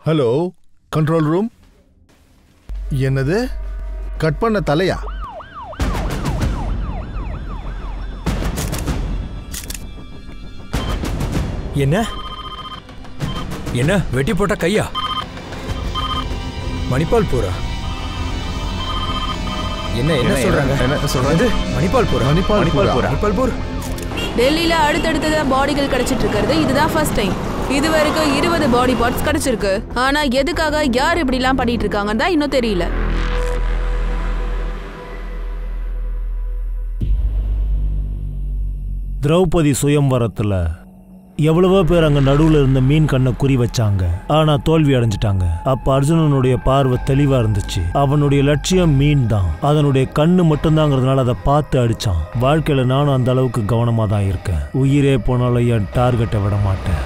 Hello, control room. என்னது? Cut பண்ண தலையா? என்ன என்ன வெட்டி போட்ட கையா? மணிப்பால் போரா? என்ன என்ன சொல்றாங்க? என்ன சொல்றாங்க? மணிப்பால் போரா? மணிப்பால் போர். டெல்லியில அடுத்தடுத்த பாடிகள் கிடைச்சிட்டு இருக்கிறது இதுதான் ஃபர்ஸ்ட் டைம். இது வரைக்கும் 20 பாடி பார்ட்ஸ் கிடைச்சிருக்கு. ஆனா எதுக்காக யார் இப்படி எல்லாம் பண்ணிட்டு இருக்காங்கன்னு தான் இன்னும் தெரியல. திரௌபதி சுயம்வரத்துல எவ்வளவோ பேர் அங்க நடுவுல இருந்த மீன் கண்ணை குறி வச்சாங்க. ஆனா தோல்வி அடைஞ்சிட்டாங்க. அப்ப அர்ஜுனனுடைய பார்வை தெளிவா இருந்துச்சு. அவனுடைய லட்சியம் மீன் தான். அதனுடைய கண்ணு மட்டும்தாங்கிறதுனால அதை பார்த்து அடிச்சான். வாழ்க்கையில நானும் அந்த அளவுக்கு கவனமா தான் இருக்கேன். உயிரே போனாலும் என் டார்கெட்டை விட மாட்டேன்.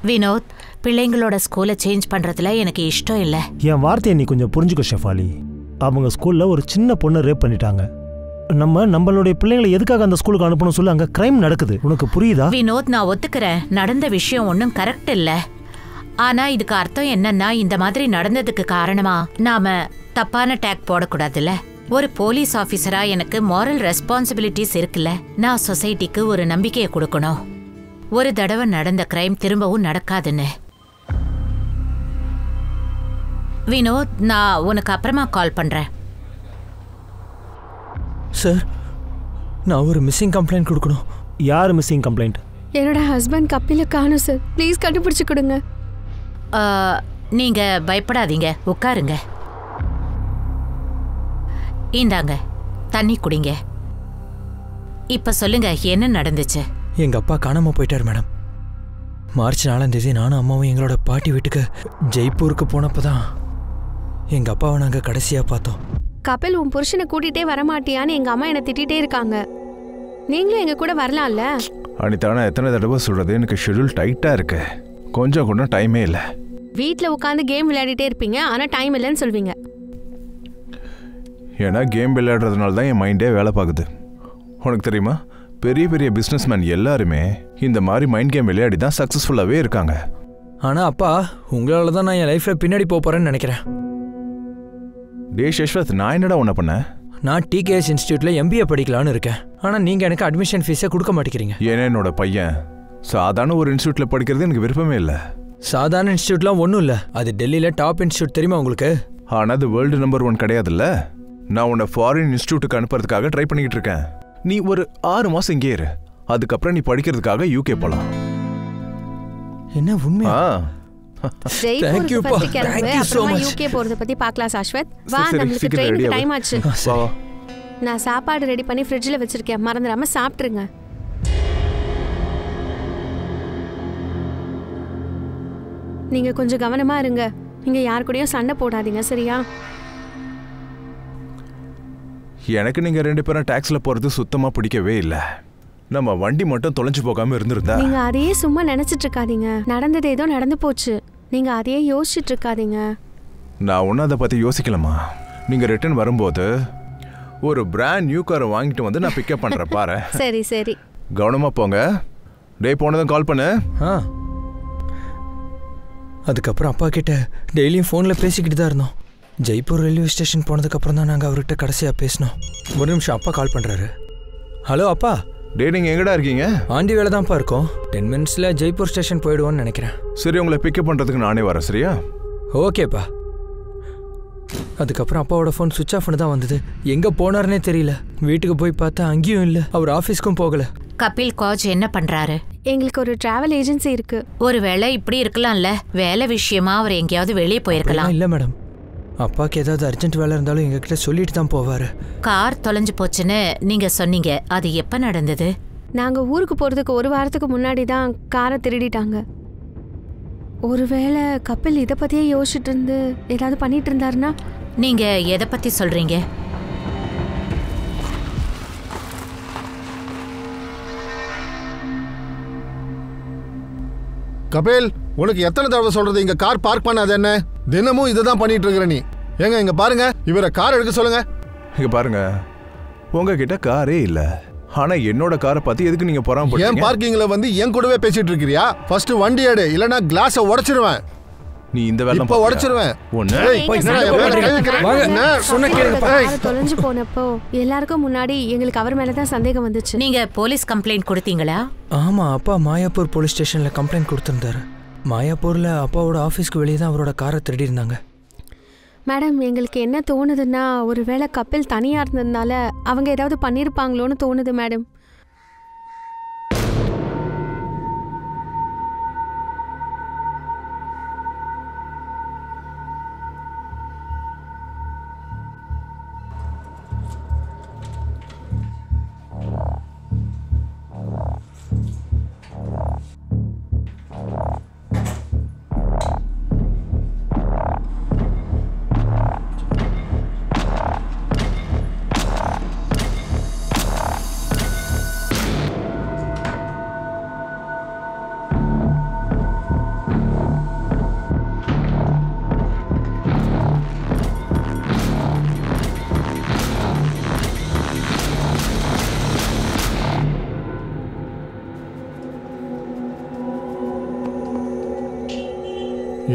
வினோத், பிள்ளைங்களோட ஸ்கூலை சேஞ்ச் பண்றதுல எனக்கு இஷ்டம் இல்லை. என் வார்த்தையை நீ கொஞ்சம் புரிஞ்சுக்கோ ஷெஃபாலி. அவங்க ஸ்கூல்ல ஒரு சின்ன பொண்ணை ரேப் பண்ணிட்டாங்க. நம்மளுடைய பிள்ளைங்களை எதுக்காக அந்த ஸ்கூலுக்கு அனுப்பணும் சொல்லி அங்க கிரைம் நடக்குது. உனக்கு புரியுதா? வினோத், நான் ஒத்துக்கிறேன், நடந்த விஷயம் ஒன்றும் கரெக்ட் இல்ல. ஆனா இதுக்கு அர்த்தம் என்னன்னா, இந்த மாதிரி நடந்ததுக்கு காரணமா நாம தப்பான டேக் போடக்கூடாதுல்ல. ஒரு போலீஸ் ஆபீசரா எனக்கு மாரல் ரெஸ்பான்சிபிலிட்டிஸ் இருக்குல்ல. நான் சொசைட்டிக்கு ஒரு நம்பிக்கையை கொடுக்கணும். ஒரு தடவை நடந்த கிரைம் திரும்பவும் நடக்காதுன்னு. வினோத், நான் உனக்கு அப்புறமா கால் பண்றேன். சார், நான் ஒரு மிஸ்ஸிங் கம்ப்ளைண்ட் கொடுக்கணும். யார் மிஸ்ஸிங் கம்ப்ளைண்ட்? என்னோட ஹஸ்பண்ட் கப்பில காணோம் சார். ப்ளீஸ் கண்டுபிடிச்சு கொடுங்க. நீங்க பயப்படாதீங்க, உட்காருங்க. இந்தாங்க தண்ணி குடிங்க. இப்ப சொல்லுங்க, என்ன நடந்துச்சு? எங்க அப்பா காணாம போயிட்டார் மேடம். மார்ச் 4ஆம் தேதி நானும் அம்மாவும் எங்களோட பாட்டி வீட்டுக்கு ஜெய்ப்பூருக்கு போனப்பதான் எங்க அப்பாவை நாங்க கடைசியா பார்த்தோம். கபில், உன் புருஷனை கூட்டிகிட்டே வரமாட்டியான்னு எங்கள் அம்மா என்னை திட்டிகிட்டே இருக்காங்க. நீங்களும் எங்கள் கூட வரலாம்ல? அனிதானா, எத்தனை தடவை சொல்கிறது, எனக்கு ஷெட்யூல் டைட்டாக இருக்கு. கொஞ்சம் கூட டைமே இல்லை. வீட்டில் உட்காந்து கேம் விளையாடிட்டே இருப்பீங்க, ஆனால் டைம் இல்லைன்னு சொல்வீங்க. ஏன்னா கேம் விளையாடுறதுனால தான் என் மைண்டே வேலை பார்க்குது. உனக்கு தெரியுமா, பெரிய பெரிய பிஸ்னஸ்மேன் எல்லாருமே இந்த மாதிரி மைண்ட் கேம் விளையாடி தான் சக்ஸஸ்ஃபுல்லாகவே இருக்காங்க. ஆனால் அப்பா, உங்களால் தான் நான் என் லைஃப்பில் பின்னாடி போகிறேன்னு நினைக்கிறேன். டே யஷ்வந்த், நான் என்னடா உன்ன பண்ணேன்? நான் டிகேஎஸ் இன்ஸ்டியூட்டில் MBA படிக்கலான்னு இருக்கேன். ஆனால் நீங்கள் எனக்கு அட்மிஷன் ஃபீஸை கொடுக்க மாட்டேங்கிறீங்க. ஏன்னா என்னோட பையன் சாதாரண ஒரு இன்ஸ்டியூட்டில் படிக்கிறது எனக்கு விருப்பமே இல்லை. சாதாரண இன்ஸ்டியூட்லாம் ஒன்றும் இல்லை, அது டெல்லியில் டாப் இன்ஸ்டியூட், தெரியுமா உங்களுக்கு? ஆனால் அது வேர்ல்டு நம்பர் 1 கிடையாதுல்ல. நான் உன்னை ஃபாரின் இன்ஸ்டியூட்டுக்கு அனுப்புறதுக்காக ட்ரை பண்ணிக்கிட்டு இருக்கேன். நீ ஒரு 6 மாதம் இங்கே இரு, அதுக்கப்புறம் நீ படிக்கிறதுக்காக UK போகலாம். என்ன உண்மையா? UK போறத பத்தி பார்க்கலாம் சாஸ்வத். வா, நமக்கு ட்ரெயினுக்கு டைம் ஆச்சு. நான் சாப்பாடு ரெடி பண்ணி ஃப்ரிட்ஜில் வச்சிருக்கேன், மறந்துடாம சாப்பிட்டுருங்க. நீங்க கொஞ்சம் கவனமா இருங்க. நீங்க யார் கூடயும் சண்டை போடாதீங்க, சரியா? எனக்கு நீங்க 2 பேரும் டாக்ஸில் போறது சுத்தமா பிடிக்கவே இல்லை. நம்ம வண்டி மட்டும் தொலைஞ்சு போகாம இருந்திருந்தா. நீங்க அதையே சும்மா நினைச்சிட்டு இருக்காதீங்க. நடந்தது ஏதோ நடந்து போச்சு. நீங்க அதையே யோசிச்சுட்டு இருக்காதீங்க. நான் ஒன்னும் அதை பத்தி யோசிக்கலாமா? நீங்க ரிட்டர்ன் வரும்போது ஒரு பிராண்ட் நியூ காரை வாங்கிட்டு வந்து நான் பிக்கப் பண்றேன், பாரு. சரி சரி, கவனமா போங்க. டே, போனதும் கால் பண்ணு. அதுக்கப்புறம் அப்பா கிட்ட டெய்லியும் ஃபோனில் பேசிக்கிட்டு தான் இருந்தோம். ஜெய்ப்பூர் ரயில்வே ஸ்டேஷன் போனதுக்கப்புறம் தான் நாங்கள் அவர்கிட்ட கடைசியாக பேசினோம். ஒரு நிமிஷம், அப்பா கால் பண்ணுறாரு. ஹலோ அப்பா. டே, நீங்கள் எங்கடா இருக்கீங்க? ஆண்டி வேலை தான்ப்பா இருக்கோம். 10 மினிட்ஸில் ஜெய்ப்பூர் ஸ்டேஷன் போயிடுவோன்னு நினைக்கிறேன். சரி, உங்களை பிக்கப் பண்ணுறதுக்கு நானே வரேன், சரியா? ஓகேப்பா. அதுக்கப்புறம் அப்பாவோட ஃபோன் சுவிட்ச் ஆஃப்னு தான் வந்தது. எங்கே போனார்னே தெரியல. வீட்டுக்கு போய் பார்த்தா அங்கேயும் இல்லை, அவர் ஆஃபீஸ்க்கும் போகலை. கபில் கோச் என்ன பண்றாரு? எங்களுக்கு ஒரு டிராவல் ஏஜென்சி இருக்கு. ஒருவேளை இப்படி இருக்கலாம்ல, வேலை விஷயமா அவர் எங்கேயாவது வெளியே போயிருக்கலாம். இல்லை மேடம், அப்பாவுக்கு ஏதாவது அர்ஜென்ட் வேலை இருந்தாலும் எங்ககிட்ட சொல்லிட்டு தான் போவார். கார் தொலைஞ்சு போச்சுன்னு நீங்க சொன்னீங்க, அது எப்ப நடந்தது? நாங்க ஊருக்கு போறதுக்கு 1 வாரத்துக்கு முன்னாடி தான் காரை திருடிட்டாங்க. ஒருவேளை கபில் இதை பத்தியே யோசிச்சுட்டு இருந்து ஏதாவது பண்ணிட்டு இருந்தாருன்னா? நீங்க எதை பத்தி சொல்றீங்க? கபில், உனக்கு எத்தனை தடவை சொல்றது இங்க கார் பார்க் பண்ணாத? என்ன தினமும் இதுதான் பண்ணிட்டு இருக்கிற நீ? ஏங்க இங்க பாருங்க, இவரை கார் எடுக்க சொல்லுங்க. இங்க பாருங்க, உங்ககிட்ட காரே இல்ல, ஆனா என்னோட காரை பத்தி எதுக்கு நீங்க ஏன் பொறாமப்படுறீங்க? பார்க்கிங்ல வந்து என் கூடவே பேசிட்டு இருக்கறியா? ஃபர்ஸ்ட் வண்டி எடு, இல்லனா கிளாஸை உடைச்சிடுவேன். நீ இந்த வேலை இப்ப உடைச்சிடுவேன். ஒண்ணு தொலைஞ்சு போனப்போ எல்லாருக்கும் முன்னாடி எங்களுக்கு அவர் மேலதான் சந்தேகம் வந்துச்சு. நீங்க போலீஸ் கம்ப்ளைண்ட் கொடுத்தீங்களா? ஆமா, அப்பா மாயாப்பூர் போலீஸ் ஸ்டேஷன்ல கம்ப்ளைண்ட் கொடுத்திருந்தாரு. மாயாப்பூர்ல அப்பாவோட ஆஃபீஸ்க்கு வெளியே தான் அவரோட காரை திருடி இருந்தாங்க. மேடம், எங்களுக்கு என்ன தோணுதுன்னா ஒருவேளை கப்பில் தனியா இருந்ததுனால அவங்க ஏதாவது பண்ணிருப்பாங்களோன்னு தோணுது மேடம்.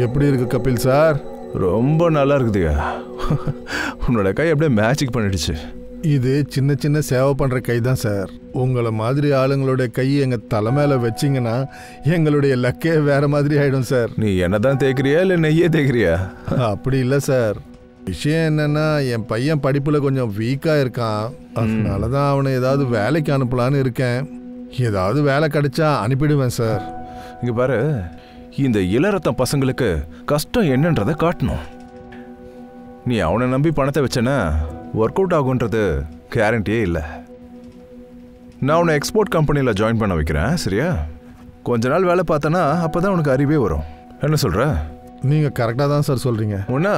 எப்படி இருக்கு கபில் சார்? ரொம்ப நல்லா இருக்குதுங்க. உன்னோட கை அப்படியே மேஜிக் பண்ணிடுச்சு. இது சின்ன சின்ன சேவை பண்ற கை தான் சார். உங்களை மாதிரி ஆளுங்களுடைய கை எங்க தலை மேல வச்சிங்கன்னா எங்களுடைய லக்கே வேற மாதிரி ஆயிடும் சார். நீ என்னதான் தேய்க்கிறியா இல்ல நெய்யே தேய்க்கிறியா? அப்படி இல்லை சார். விஷயம் என்னன்னா, என் பையன் படிப்புல கொஞ்சம் வீக்கா இருக்கான். அதனாலதான் அவனை ஏதாவது வேலைக்கு அனுப்பலான்னு இருக்கேன். ஏதாவது வேலை கிடைச்சா அனுப்பிடுவேன் சார். இங்க பாரு, இந்த இளரத்தம் பசங்களுக்கு கஷ்டம் என்னன்றதை காட்டணும். நீ அவனை நம்பி பணத்தை வச்சனா ஒர்க் அவுட் ஆகுன்றது கேரண்டியே இல்லை. நான் உன்னை எக்ஸ்போர்ட் கம்பெனியில் ஜாயின் பண்ண வைக்கிறேன், சரியா? கொஞ்ச நாள் வேலை பார்த்தனா அப்போதான் உனக்கு அறிவே வரும். என்ன சொல்ற? நீங்க கரெக்டாக தான் சார் சொல்றீங்க. ஒன்னா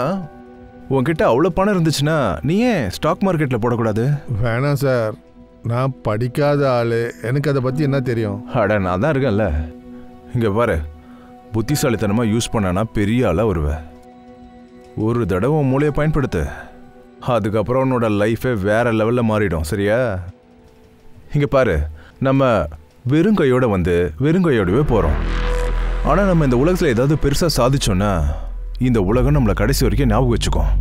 உன்கிட்ட அவ்வளோ பணம் இருந்துச்சுன்னா நீ ஏன் ஸ்டாக் மார்க்கெட்டில் போடக்கூடாது? வேணாம் சார், நான் படிக்காத ஆளு, எனக்கு அதை பற்றி என்ன தெரியும்? அட, நான் தான் இருக்கேன்ல. இங்கே பாரு, புத்திசாலித்தனமாக யூஸ் பண்ணனா பெரிய ஆளாக வருவேன். ஒரு தடவை உன் மூளையை பயன்படுத்து, அதுக்கப்புறம் உன்னோட லைஃபே வேற லெவலில் மாறிடும், சரியா? இங்கே பாரு, நம்ம வெறுங்கையோடு வந்து வெறுங்கையோடவே போகிறோம். ஆனால் நம்ம இந்த உலகத்தில் ஏதாவது பெருசாக சாதிச்சோன்னா இந்த உலகம் நம்மளை கடைசி வரைக்கும் ஞாபகம் வச்சுக்கோம்.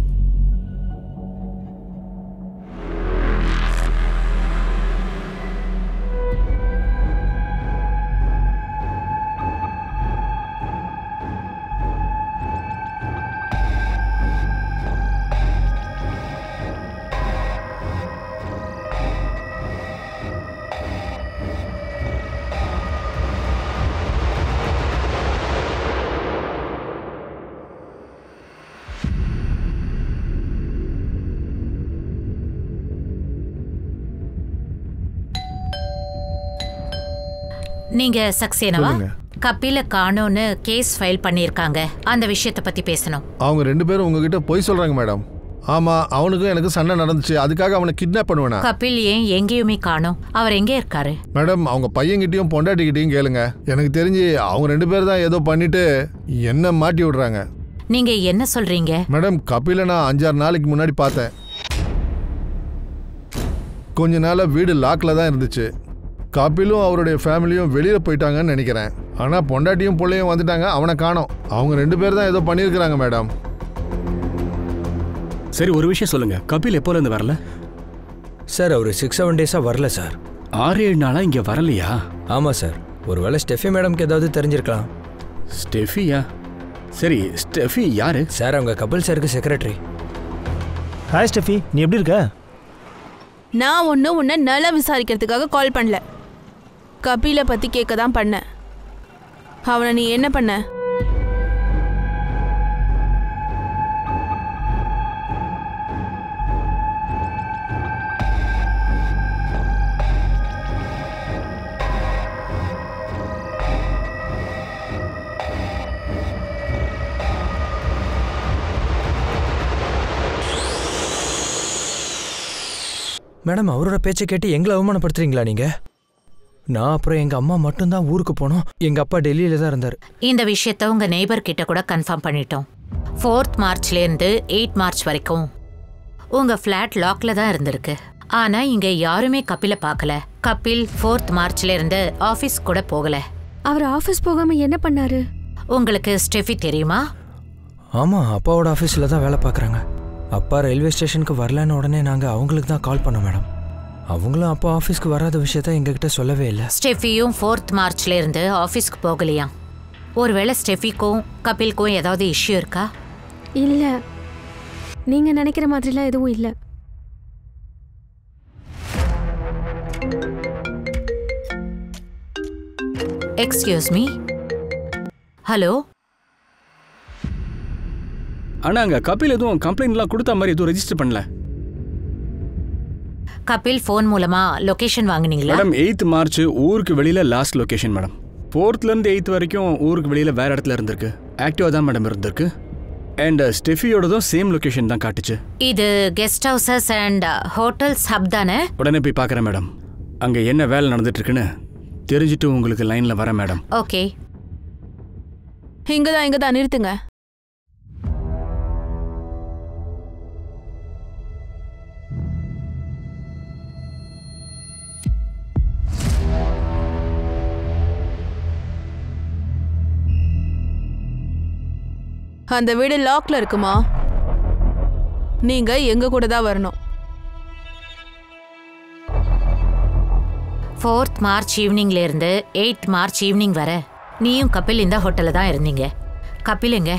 நீங்க சக்சேனாவா? கபில காணோன்னு கேஸ் ஃபைல் பண்ணிருக்காங்க. அந்த விஷயத்தை பத்தி பேசணும். அவங்க 2 பேரும் உங்ககிட்ட போய் சொல்றாங்க மேடம். ஆமா, அவனுக்கும் எனக்கு சண்டை நடந்துச்சு. அதுக்காக அவனை கிட்னாப் பண்ணுவேனா? கபில் ஏன் எங்கேயுமே காணோம்? அவர் எங்கே இருக்காரு? மேடம், அவங்க பையன்கிட்டயும் பொண்டாட்டிக்கிட்டையும் கேளுங்க. எனக்கு தெரிஞ்சு அவங்க 2 பேர் தான் ஏதோ பண்ணிட்டு என்ன மாட்டி விடுறாங்க. நீங்க என்ன சொல்றீங்க? மேடம், கபில நான் 5-6 நாளைக்கு முன்னாடி பார்த்தேன். கொஞ்ச நாளா வீடு லாக்ல தான் இருந்துச்சு. கபிலும் அவருடைய ஃபேமிலியும் வெளியில போயிட்டாங்கன்னு நினைக்கிறேன். ஆனா பொண்டாட்டியும் பிள்ளையும் வந்துட்டாங்க, அவனை காணோம். அவங்க 2 பேர் தான் ஏதோ பண்ணியிருக்கிறாங்க மேடம். சரி, ஒரு விஷயம் சொல்லுங்க, கபில் எப்போல இருந்து வரல? சார், அவர் 6-7 டேஸாக வரல சார். 6-7 நாளா இங்க வரலையா? ஆமாம் சார். ஒருவேளை ஸ்டெஃபி மேடம்க்கு ஏதாவது தெரிஞ்சிருக்கலாம். ஸ்டெஃபியா? சரி, ஸ்டெஃபி யாரு? சார், அவங்க கபில் சாருக்கு செக்ரட்டரி. ஹாய் ஸ்டெஃபி, நீ எப்படி இருக்க? நான் ஒன்றும் உன்னை நல்லா விசாரிக்கிறதுக்காக கால் பண்ணல. கபிலை பற்றி கேட்க தான் பண்ணேன். அவனை நீ என்ன பண்ண? மேடம், அவரோட பேச்சை கேட்டு எங்களை அவமானப்படுத்துறீங்களா நீங்க? நான் அப்புறம் எங்க அம்மா மட்டும்தான் ஊருக்கு போனோம். எங்க அப்பா டெல்லியில தான் இருந்தார். இந்த விஷயத்த உங்க நெய்பர் கிட்ட கூட கன்ஃபார்ம் பண்ணிட்டோம். 4th மார்ச்லேருந்து 8 மார்ச் வரைக்கும் உங்க ஃப்ளாட் லாக்ல தான் இருந்திருக்கு. ஆனா இங்க யாருமே கபிலை பார்க்கல. கபில் 4th மார்ச்ல இருந்து ஆபீஸ் கூட போகல. அவர் ஆஃபீஸ் போகாம என்ன பண்ணாரு? உங்களுக்கு ஸ்டெஃபி தெரியுமா? ஆமாம், அப்பாவோட ஆஃபீஸில் தான் வேலை பார்க்குறாங்க. அப்பா ரயில்வே ஸ்டேஷனுக்கு வரலன்னு உடனே நாங்கள் அவங்களுக்கு தான் கால் பண்ணோம் மேடம். அவங்களும் அப்பா ஆஃபீஸ்க்கு வராத விஷயத்த எங்ககிட்ட சொல்லவே இல்லை. ஸ்டெஃபியும் 4th மார்ச்ல இருந்து ஆஃபீஸ்க்கு போகலையா? ஒருவேளை ஸ்டெஃபிக்கும் கபிலுக்கும் ஏதாவது இஷ்யூ இருக்கா? இல்லை, நீங்கள் நினைக்கிற மாதிரிலாம் எதுவும் இல்லை. Excuse me. ஹலோ. ஆனா அங்க கபில் எதுவும் கம்ப்ளைண்ட்லாம் கொடுத்த மாதிரி எதுவும் ரெஜிஸ்டர் பண்ணல. கபில் ஃபோன் மூலமா லொகேஷன் வாங்குனீங்களா? மேடம் 8th மார்ச் ஊருக்கு வெளியில லாஸ்ட் லொகேஷன் மேடம். 4th இருந்து 8th வரைக்கும் ஊருக்கு வெளியில வேற இடத்துல இருந்திருக்கு. ஆக்டிவா தான் மேடம் இருந்திருக்கு. அண்ட் ஸ்டெஃபியோடதும் சேம் லொகேஷன் தான் காட்டுச்சு. இது guest houses and hotels hub தானே? உடனே போய் பார்க்குறேன் மேடம். அங்கே என்ன வேலை நடந்துட்டு இருக்குன்னு தெரிஞ்சுட்டு உங்களுக்கு லைனில் வரேன் மேடம். ஓகே. இங்கே தான் நிறுத்துங்க. அந்த வீடு லாக்ல இருக்குமா? நீங்க எங்க கூட தான் வரணும். 4th மார்ச் ஈவினிங்ல இருந்து 8th மார்ச் ஈவினிங் வர நீயும் கபில் இந்த ஹோட்டல்ல தான் இருந்தீங்க. கபில் எங்க?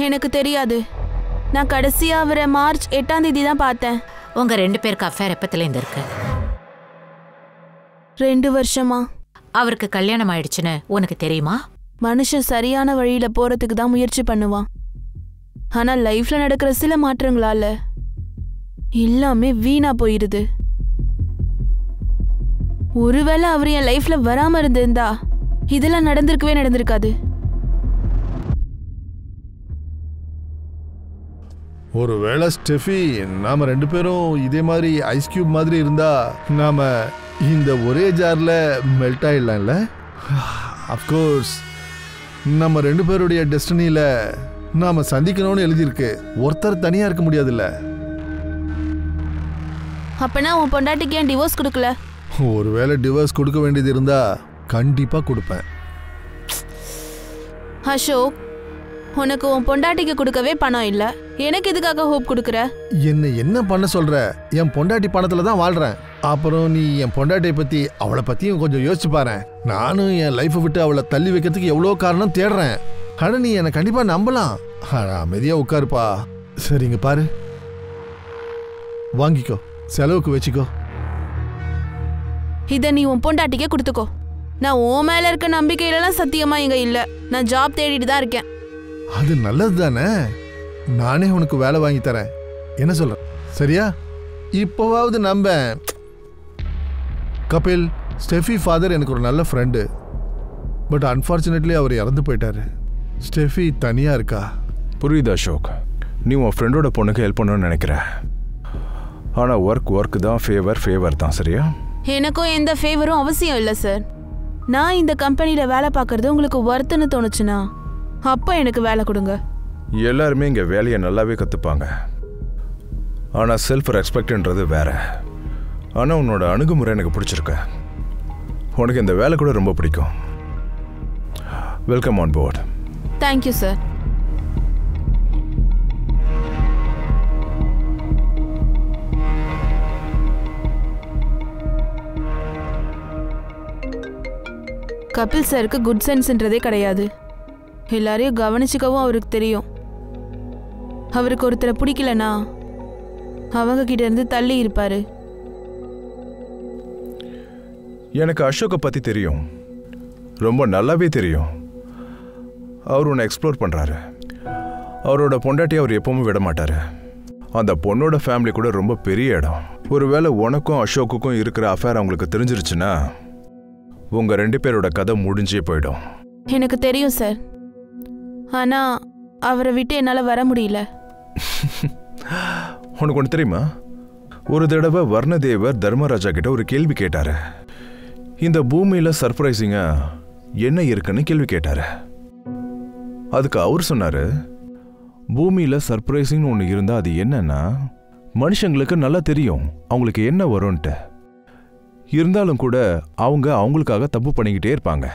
எனக்கு தெரியாது. நான் கடைசியா அவரை மார்ச் 8ஆம் தேதி தான் பார்த்தேன். உங்க 2 பேருக்கு அஃபேர் எப்பத்துல இருந்து இருக்கு? 2 வருஷமா. அவருக்கு கல்யாணம் ஆயிடுச்சுன்னு உனக்கு தெரியுமா? மனுஷன் சரியான வழியில போறதுக்கு தான் முயற்சி பண்ணுவான். ஆனா லைஃப்ல நடக்கிற சில மாற்றங்களால எல்லாமே வீணா போயிருது. ஒருவேளை அவர் என் லைஃப்ல வராம இருந்திருந்தா இதெல்லாம் நடந்திருக்காது. ஒருவேளை ஸ்டெஃபி நாம 2 பேரும் இதே மாதிரி ஐஸ் கியூப் மாதிரி இருந்தா நாம இந்த ஒரே ஜார்ல மெல்ட் ஆயிடலாம்ல? அஃப்கோர்ஸ் நம்ம 2 பேருடைய டெஸ்டினியில நாம சந்திக்கணும்னு எழுதியிருக்கு. ஒருத்தர் தனியா இருக்க முடியாதுல்ல. அப்பனா உன் பொண்டாட்டிக்கு ஏன் டிவோர்ஸ் கொடுக்கல? ஒருவேளை டிவோர்ஸ் கொடுக்க வேண்டியது இருந்தா கண்டிப்பா கொடுப்பேன். அசோக், உனக்கு உன் பொண்டாட்டிக்கு கொடுக்கவே பணம் இல்ல, எனக்கு எதுக்காக ஹோப் கொடுக்குற? என்ன பண்ண சொல்ற? என் பொண்டாட்டி பணத்துல தான் வாழ்றேன். அப்புறம் நீ என் பொண்டாட்டியை பத்தி அவளை பத்தியும் கொஞ்சம் யோசிச்சு பாரு. நானும் என் லைஃபை விட்டு அவளை தள்ளி வைக்கிறதுக்கு எவ்வளோ காரணம் தேடுறேன். ஆனா நீ என்னை கண்டிப்பா நம்பலாம். அமைதியா உட்காருப்பா. சரிங்க பாரு, வாங்கிக்கோ, செலவுக்கு வச்சுக்கோ. இதை நீ உன் பொண்டாட்டிக்கே கொடுத்துக்கோ. நான் உன் மேல இருக்க நம்பிக்கையிலலாம் சத்தியமா இங்க இல்ல. நான் ஜாப் தேடிட்டு தான் இருக்கேன். அது நல்லது தானே. நானே உனக்கு வேலை வாங்கி தரேன். என்ன சொல்ற? சரியா? இப்போவாவது நம்ப. கபில், ஸ்டெஃபி ஃபாதர் எனக்கு ஒரு நல்ல ஃப்ரெண்டு. பட் அன்ஃபார்ச்சுனேட்லி அவர் இறந்து போயிட்டாரு. ஸ்டெஃபி தனியா இருக்கா. புரியுது அசோக், நீ உன் ஃப்ரெண்டோட பொண்ணுக்கு ஹெல்ப் பண்ணணும்னு நினைக்கிற. ஆனால் ஒர்க் தான், ஃபேவர் தான். சரியா? எனக்கும் எந்த ஃபேவரும் அவசியம் இல்லை சார். நான் இந்த கம்பெனியில் வேலை பார்க்கறது உங்களுக்கு ஒர்த்துன்னு தோணுச்சுன்னா அப்போ எனக்கு வேலை கொடுங்க. எல்லாருமே இங்கே வேலையை நல்லாவே கற்றுப்பாங்க. ஆனால் செல்ஃப் ரெஸ்பெக்ட்ன்றது வேற. ஆனால் உன்னோட அணுகுமுறை எனக்கு பிடிச்சிருக்கு. உனக்கு இந்த வேலை கூட ரொம்ப பிடிக்கும். Welcome on board. Thank you sir. Kapil சாருக்கு குட் சென்ஸ்ன்றதே கிடையாது. எல்லாரையும் கவனிச்சுக்கவும் அவருக்கு தெரியும். அவருக்கு ஒருத்தரை பிடிக்கலனா அவங்க கிட்ட இருந்து தள்ளி இருப்பாரு. எனக்கு அசோக்கை பற்றி தெரியும், ரொம்ப நல்லாவே தெரியும். அவர் உன்னை எக்ஸ்ப்ளோர் பண்ணுறாரு. அவரோட பொண்டாட்டி அவர் எப்பவுமே விட மாட்டார். அந்த பொண்ணோட ஃபேமிலி கூட ரொம்ப பெரிய இடம். ஒருவேளை உனக்கும் அசோக்குக்கும் இருக்கிற அஃபேர் அவங்களுக்கு தெரிஞ்சிருச்சுன்னா உங்கள் 2 பேரோட கதை முடிஞ்சே போயிடும். எனக்கு தெரியும் சார். ஆனால் அவரை விட்டு என்னால் வர முடியல. உனக்கு ஒன்று தெரியுமா? ஒரு தடவை வர்ணதேவர் தர்மராஜா கிட்ட ஒரு கேள்வி கேட்டார். இந்த பூமியில் சர்ப்ரைசிங்காக என்ன இருக்குன்னு கேள்வி கேட்டார். அதுக்கு அவர் சொன்னார், பூமியில் சர்ப்ரைசிங்னு ஒன்று இருந்தால் அது என்னன்னா மனுஷங்களுக்கு நல்லா தெரியும் அவங்களுக்கு என்ன வரும்ன்ட்டு. இருந்தாலும் கூட அவங்க அவங்களுக்காக தப்பு பண்ணிக்கிட்டே இருப்பாங்க.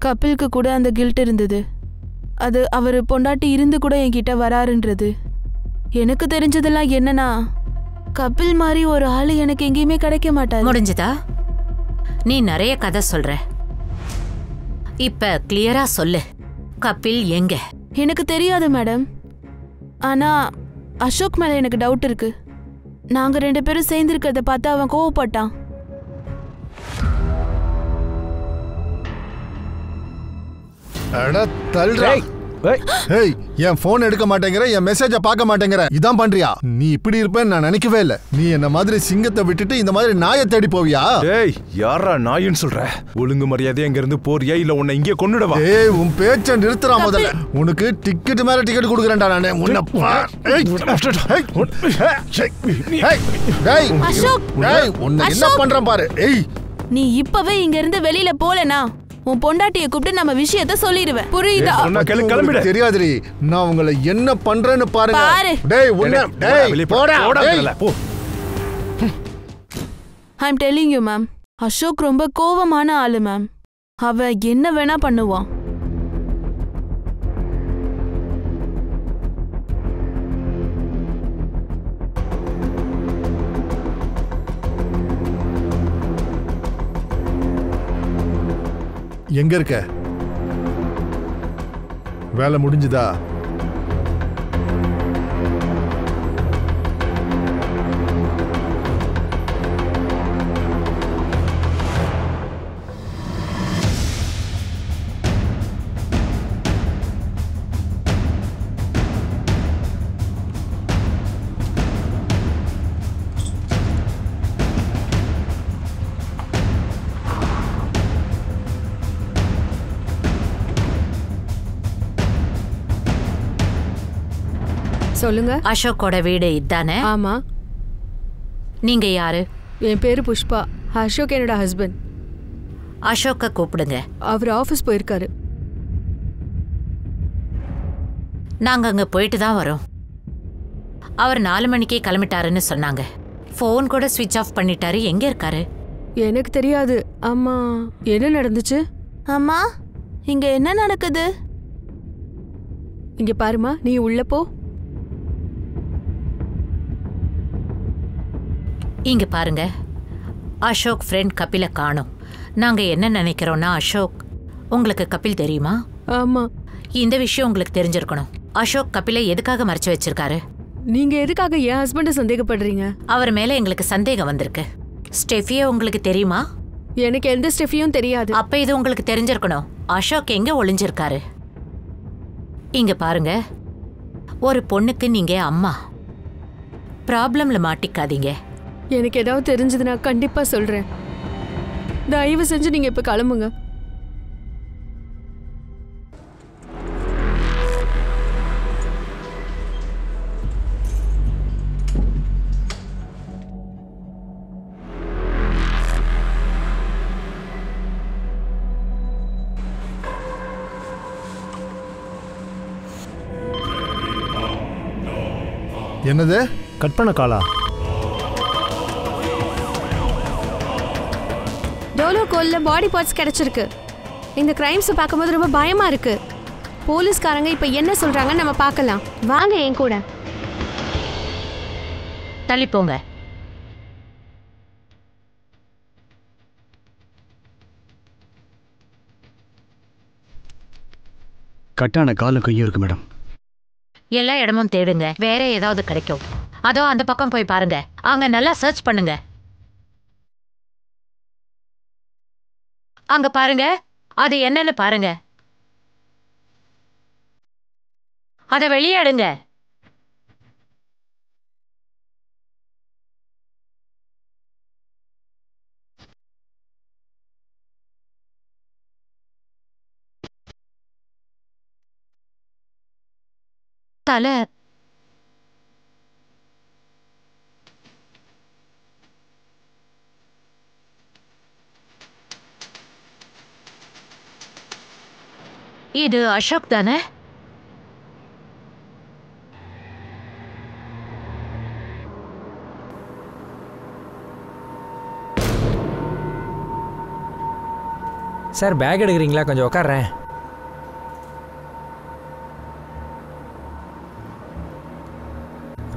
கபிலுக்கு கூட அந்த கில்ட் இருந்தது. அது அவர் பொண்டாட்டி இருந்து கூட என்கிட்ட வராருன்றது. எனக்கு தெரிஞ்சதெல்லாம் என்னன்னா, கபில் மாதிரி ஒரு ஆள் எனக்கு எங்கேயுமே கிடைக்க மாட்டார். முடிஞ்சதா? நீ நிறைய கதை சொல்ற. இப்ப கிளியரா சொல்லு, கபில் எங்க? எனக்கு தெரியாது மேடம். ஆனா அசோக் மேல எனக்கு டவுட் இருக்கு. நாங்க 2 பேரும் சேர்ந்திருக்கிறத பார்த்து அவன் கோவப்பட்டான். என் போன் எடுக்க மாட்டேங்கிற, என் மெசேஜ பார்க்க மாட்டேங்கிற, இதான் பண்றியா? நீ இப்படி இருப்பேன்னு நான் நினைக்கவே இல்ல. நீ என்ன மாதிரி சிங்கத்தை விட்டுட்டு இந்த மாதிரி நாயை தேடி போவியா? டேய், யாரா நாயின்னு சொல்ற? ஒழுங்கு மரியாதை அங்க இருந்து போறியா இல்ல உன்னை இங்கே கொன்னுடவா? ஏய், உன் பேச்ச நிறுத்துறா முதல்ல. உனக்கு டிக்கெட் மேல டிக்கெட் கொடுக்கறேன்டா நானே. உன்னை டேய் அசோக், டேய் உன்னை என்ன பண்றேன் பாரு. ஏய், நீ இப்பவே இங்க இருந்து வெளியில போலனா உன் பொண்டாட்டியை கூப்பிட்டு நம்ம விஷயத்த சொல்லிடுவேன். புரியுதா? கிளம்பிடு. தெரியாதுடி, நான் உங்களை என்ன பண்றேன்னு பாருங்க. பாரு. டேய் உன்னை, டேய் போடா. போ. I am telling you ma'am, Ashok ரொம்ப கோவமான ஆளு மேம். அவ என்ன வேணா பண்ணுவான். எங்க இருக்க? வேலை முடிஞ்சுதா? சொல்லுங்க. அசோக்கோட வீடு இதானே? ஆமா. நீங்க யாரு? என் பேரு புஷ்பா. அசோக் என்னோட ஹஸ்பண்ட். அசோக்க கூப்பிடுங்க. அவர் ஆபீஸ் போயிருக்காரு. நாங்க அங்க போயிட்டு தான் வரோம். அவர் 4 மணிக்கே கிளம்பிட்டாருன்னு சொன்னாங்க. ஃபோன் கூட ஸ்விட்ச் ஆஃப் பண்ணிட்டாரு. எங்க இருக்காரு? எனக்கு தெரியாது. அம்மா, என்ன நடந்துச்சு? அம்மா, இங்க என்ன நடக்குது? இங்க பாருமா, நீ உள்ள போ. இங்க பாருங்க, அசோக் ஃப்ரெண்ட் கபிலை காணோம். நாங்க என்ன நினைக்கிறோம்னா, அசோக், உங்களுக்கு கபில் தெரியுமா? ஆமா. இந்த விஷயம் உங்களுக்கு தெரிஞ்சிருக்கணும். அசோக் கபிலை எதுக்காக மறைச்சு வச்சிருக்காரு? நீங்க எதுக்காக என் ஹஸ்பண்ட சந்தேகப்படுறீங்க? அவர் மேல எங்களுக்கு சந்தேகம் வந்திருக்கு. ஸ்டெஃபியா உங்களுக்கு தெரியுமா? எனக்கு எந்த ஸ்டெஃபியும் தெரியாது. அப்ப இது உங்களுக்கு தெரிஞ்சிருக்கணும். அசோக் எங்க ஒளிஞ்சிருக்காரு? இங்க பாருங்க, ஒரு பொண்ணுக்கு நீங்க அம்மா. ப்ராப்ளம்ல மாட்டிக்காதீங்க. எனக்கு ஏதாவது தெரிஞ்சதுன்னா கண்டிப்பா சொல்றேன். தயவு செஞ்சு நீங்க இப்ப கிளம்புங்க. என்னது? கட் பண்ண காலா? டோலோ கோல்ல பாடி பார்ட்ஸ் கிடைச்சிருக்கு. இந்த கிரைம்ஸை பார்க்கும்போது ரொம்ப பயமா இருக்கு. போலீஸ்காரங்க இப்ப என்ன சொல்றாங்கன்னு நம்ம பார்க்கலாம். வாங்க என் கூட. தள்ளி போங்க. கட்டான காலும் கையும் இருக்கு மேடம். எல்லா இடமும் தேடுங்க, வேற ஏதாவது கிடைக்கும். அதோ அந்த பக்கம் போய் பாருங்க. அங்க நல்லா சர்ச் பண்ணுங்க. அங்க பாருங்க, அது என்னன்னு பாருங்க. அத வெளியே எடுங்க. தலை இது அசோக் தானே? சார் பேக் எடுக்கிறீங்களா? கொஞ்சம் உட்கார்றேன்.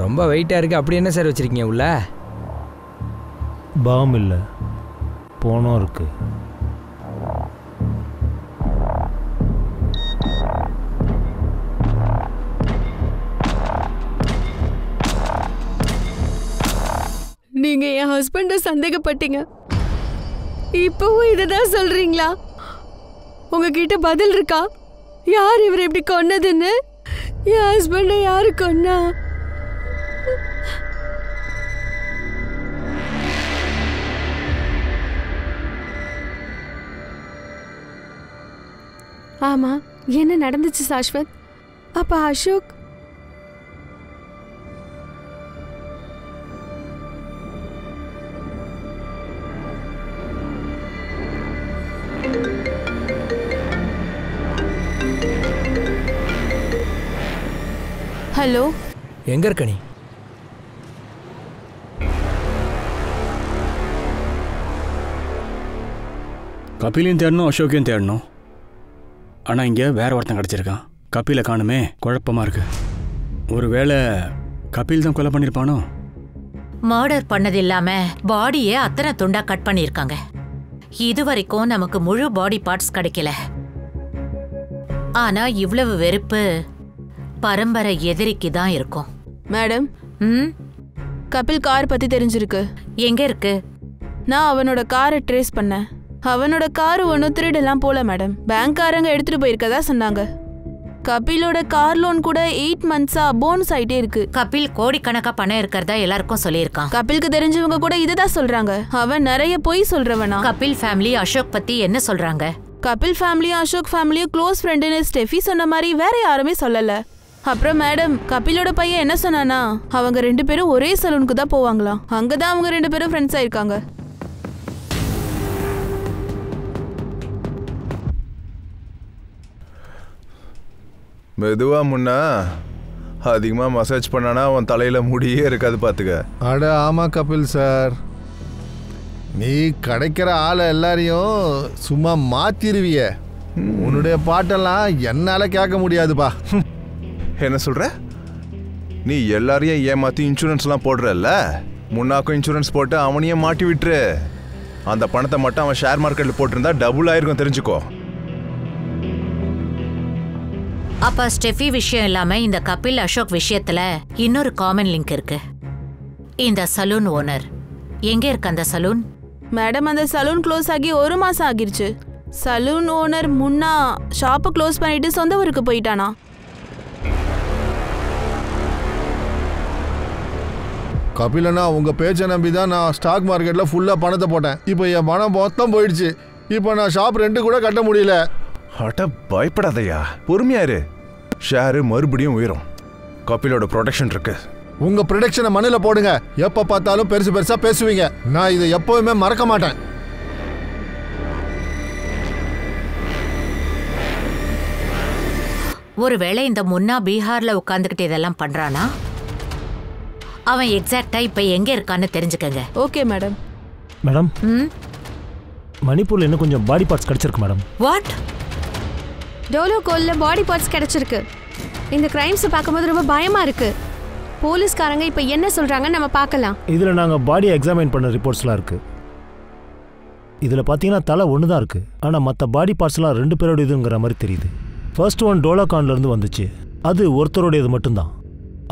ரொம்ப வெயிட்டாக இருக்குது. அப்படி என்ன சார் வச்சுருக்கீங்க உள்ள? பாம் இல்லை, போனோம் இருக்கு. நீங்க என் ஹஸ்பண்ட சந்தேகப்பட்டீங்க, இப்பவும் இததான் சொல்றீங்களா? உங்ககிட்ட பதில் இருக்கா? யார் இவர் இப்படி கொன்னதுன்னு? என் ஹஸ்பண்ட யாரு கொன்னா? ஆமா, என்ன நடந்துச்சு சாஸ்வத்? அப்ப அசோக் ஹலோ, எங்க இருக்க நீ? கபிலையும் தேடணும், அசோக்கையும் தேடணும். ஆனால் இங்கே வேற ஒருத்தன் கிடச்சிருக்கான். கபிலை காணுமே, குழப்பமாக இருக்கு. ஒருவேளை கபில் தான் கொலை பண்ணியிருப்பானோ? மர்டர் பண்ணது இல்லாம பாடியை அத்தனை துண்டா கட் பண்ணியிருக்காங்க. இது வரைக்கும் நமக்கு முழு பாடி பார்ட்ஸ் கிடைக்கல. ஆனா இவ்வளவு வெறுப்பு பரம்பரை எதிரிக்கு தான் இருக்கும். மேடம், கபில் கார் பத்தி தெரிஞ்சிருக்கு. எங்க இருக்கு? நான் அவனோட காரை ட்ரேஸ் பண்ணேன். அவனோட காரு ஒன்றும் திருடெல்லாம் போல மேடம். பேங்க்காரங்க எடுத்துட்டு போயிருக்கதா சொன்னாங்க. கபிலோட கார் லோன் கூட 8 months போனஸ் ஆயிட்டே இருக்கு. கபில் கோடிக்கணக்கா பணம் இருக்கிறதா எல்லாருக்கும் சொல்லியிருக்கான். கபிலுக்கு தெரிஞ்சவங்க கூட இதுதான் சொல்றாங்க. அவன் நிறைய பொய் சொல்றவனா. கபில் ஃபேமிலி அசோக் பத்தி என்ன சொல்றாங்க? கபில் ஃபேமிலியும் அசோக் ஃபேமிலியும் க்ளோஸ் ஃப்ரெண்டுன்னு ஸ்டெஃபி சொன்ன மாதிரி வேற யாருமே சொல்லல. அப்புறம் மேடம், கபிலோட பையன் என்ன சொன்னானா, அவங்க 2 பேரும் ஒரே சலூனுக்கு தான் போவாங்களாம். அங்கதான் அவங்க 2 பேரும் ஃப்ரெண்ட்ஸ் ஆயிருக்காங்க. மெதுவா முன்னா அதிகமாக மசாஜ் பண்ணானா அவன் தலையில் முடியே இருக்காது பார்த்துக்க. அட ஆமாம் கபில் சார், நீ கிடைக்கிற ஆளை எல்லாரையும் சும்மா மாற்றிடுவிய. உன்னுடைய பாட்டெல்லாம் என்னால் கேட்க முடியாதுப்பா. என்ன சொல்கிற? நீ எல்லாரையும் ஏமாற்றி இன்சூரன்ஸ்லாம் போடுறல்ல, முன்னாக்கும் இன்சூரன்ஸ் போட்டு அவனையும் மாட்டி விட்டுரு. அந்த பணத்தை மட்டும் அவன் ஷேர் மார்க்கெட்டில் போட்டிருந்தா டபுள் ஆயிருக்கும், தெரிஞ்சுக்கோ. அப்ப ஸ்டெஃபி விஷயம் இல்லாம இந்த கபில் அசோக் விஷயத்துல இன்னொரு காமன் லிங்க் இருக்கு. இந்த சலூன் ஓனர் எங்க இருக்கு? அந்த சலூன் மேடம், அந்த சலூன் க்ளோஸ் ஆகி 1 மாசம் ஆகிருச்சு. சலூன் ஓனர் முன்னா ஷாப்பை க்ளோஸ் பண்ணிட்டு சொந்த ஊருக்கு போயிட்டானா. கபிலண்ணா, உங்கள் பேச்சை நம்பி தான் நான் ஸ்டாக் மார்க்கெட்டில் ஃபுல்லாக பணத்தை போட்டேன். இப்போ என் பணம் மொத்தம் போயிடுச்சு. இப்போ நான் ஷாப் ரெண்ட் கூட கட்ட முடியல. அட பயப்படாதையா, பொறுமையாரு. ஷேரு மறுபடியும் உயரும். கபிலோட ப்ரொடெக்ஷன் இருக்கு. உங்க ப்ரொடெக்ஷனை மண்ணில் போடுங்க. எப்ப பார்த்தாலும் பெருசு பெருசா பேசுவீங்க. நான் இதை எப்பவுமே மறக்க மாட்டேன். ஒருவேளை இந்த முன்னா பீகார்ல உட்கார்ந்துகிட்டு இதெல்லாம் பண்றானா? அவன் எக்ஸாக்டா இப்ப எங்க இருக்கான்னு தெரிஞ்சுக்கங்க. Okay madam. மேடம், மணிப்பூர்ல இன்னும் கொஞ்சம் பாடி பார்ட்ஸ் கிடைச்சிருக்கு மேடம். வாட்? டோலோ கோல்ல பாடி பார்ட்ஸ் கிடைச்சிருக்கு. இந்த கிரைம்ஸை பார்க்கும்போது ரொம்ப பயமா இருக்கு. போலீஸ்காரங்க இப்போ என்ன சொல்றாங்கன்னு நம்ம பார்க்கலாம். இதில் நாங்கள் பாடியை எக்ஸாமைன் பண்ண ரிப்போர்ட்ஸ்லாம் இருக்கு. இதில் பார்த்தீங்கன்னா தலை ஒன்று தான் இருக்கு. ஆனால் மற்ற பாடி பார்ட்ஸ்லாம் 2 பேரோட இதுங்கிற மாதிரி தெரியுது. ஃபர்ஸ்ட் ஒன் டோலாகான்லேருந்து வந்துச்சு. அது ஒருத்தருடையது மட்டும்தான்.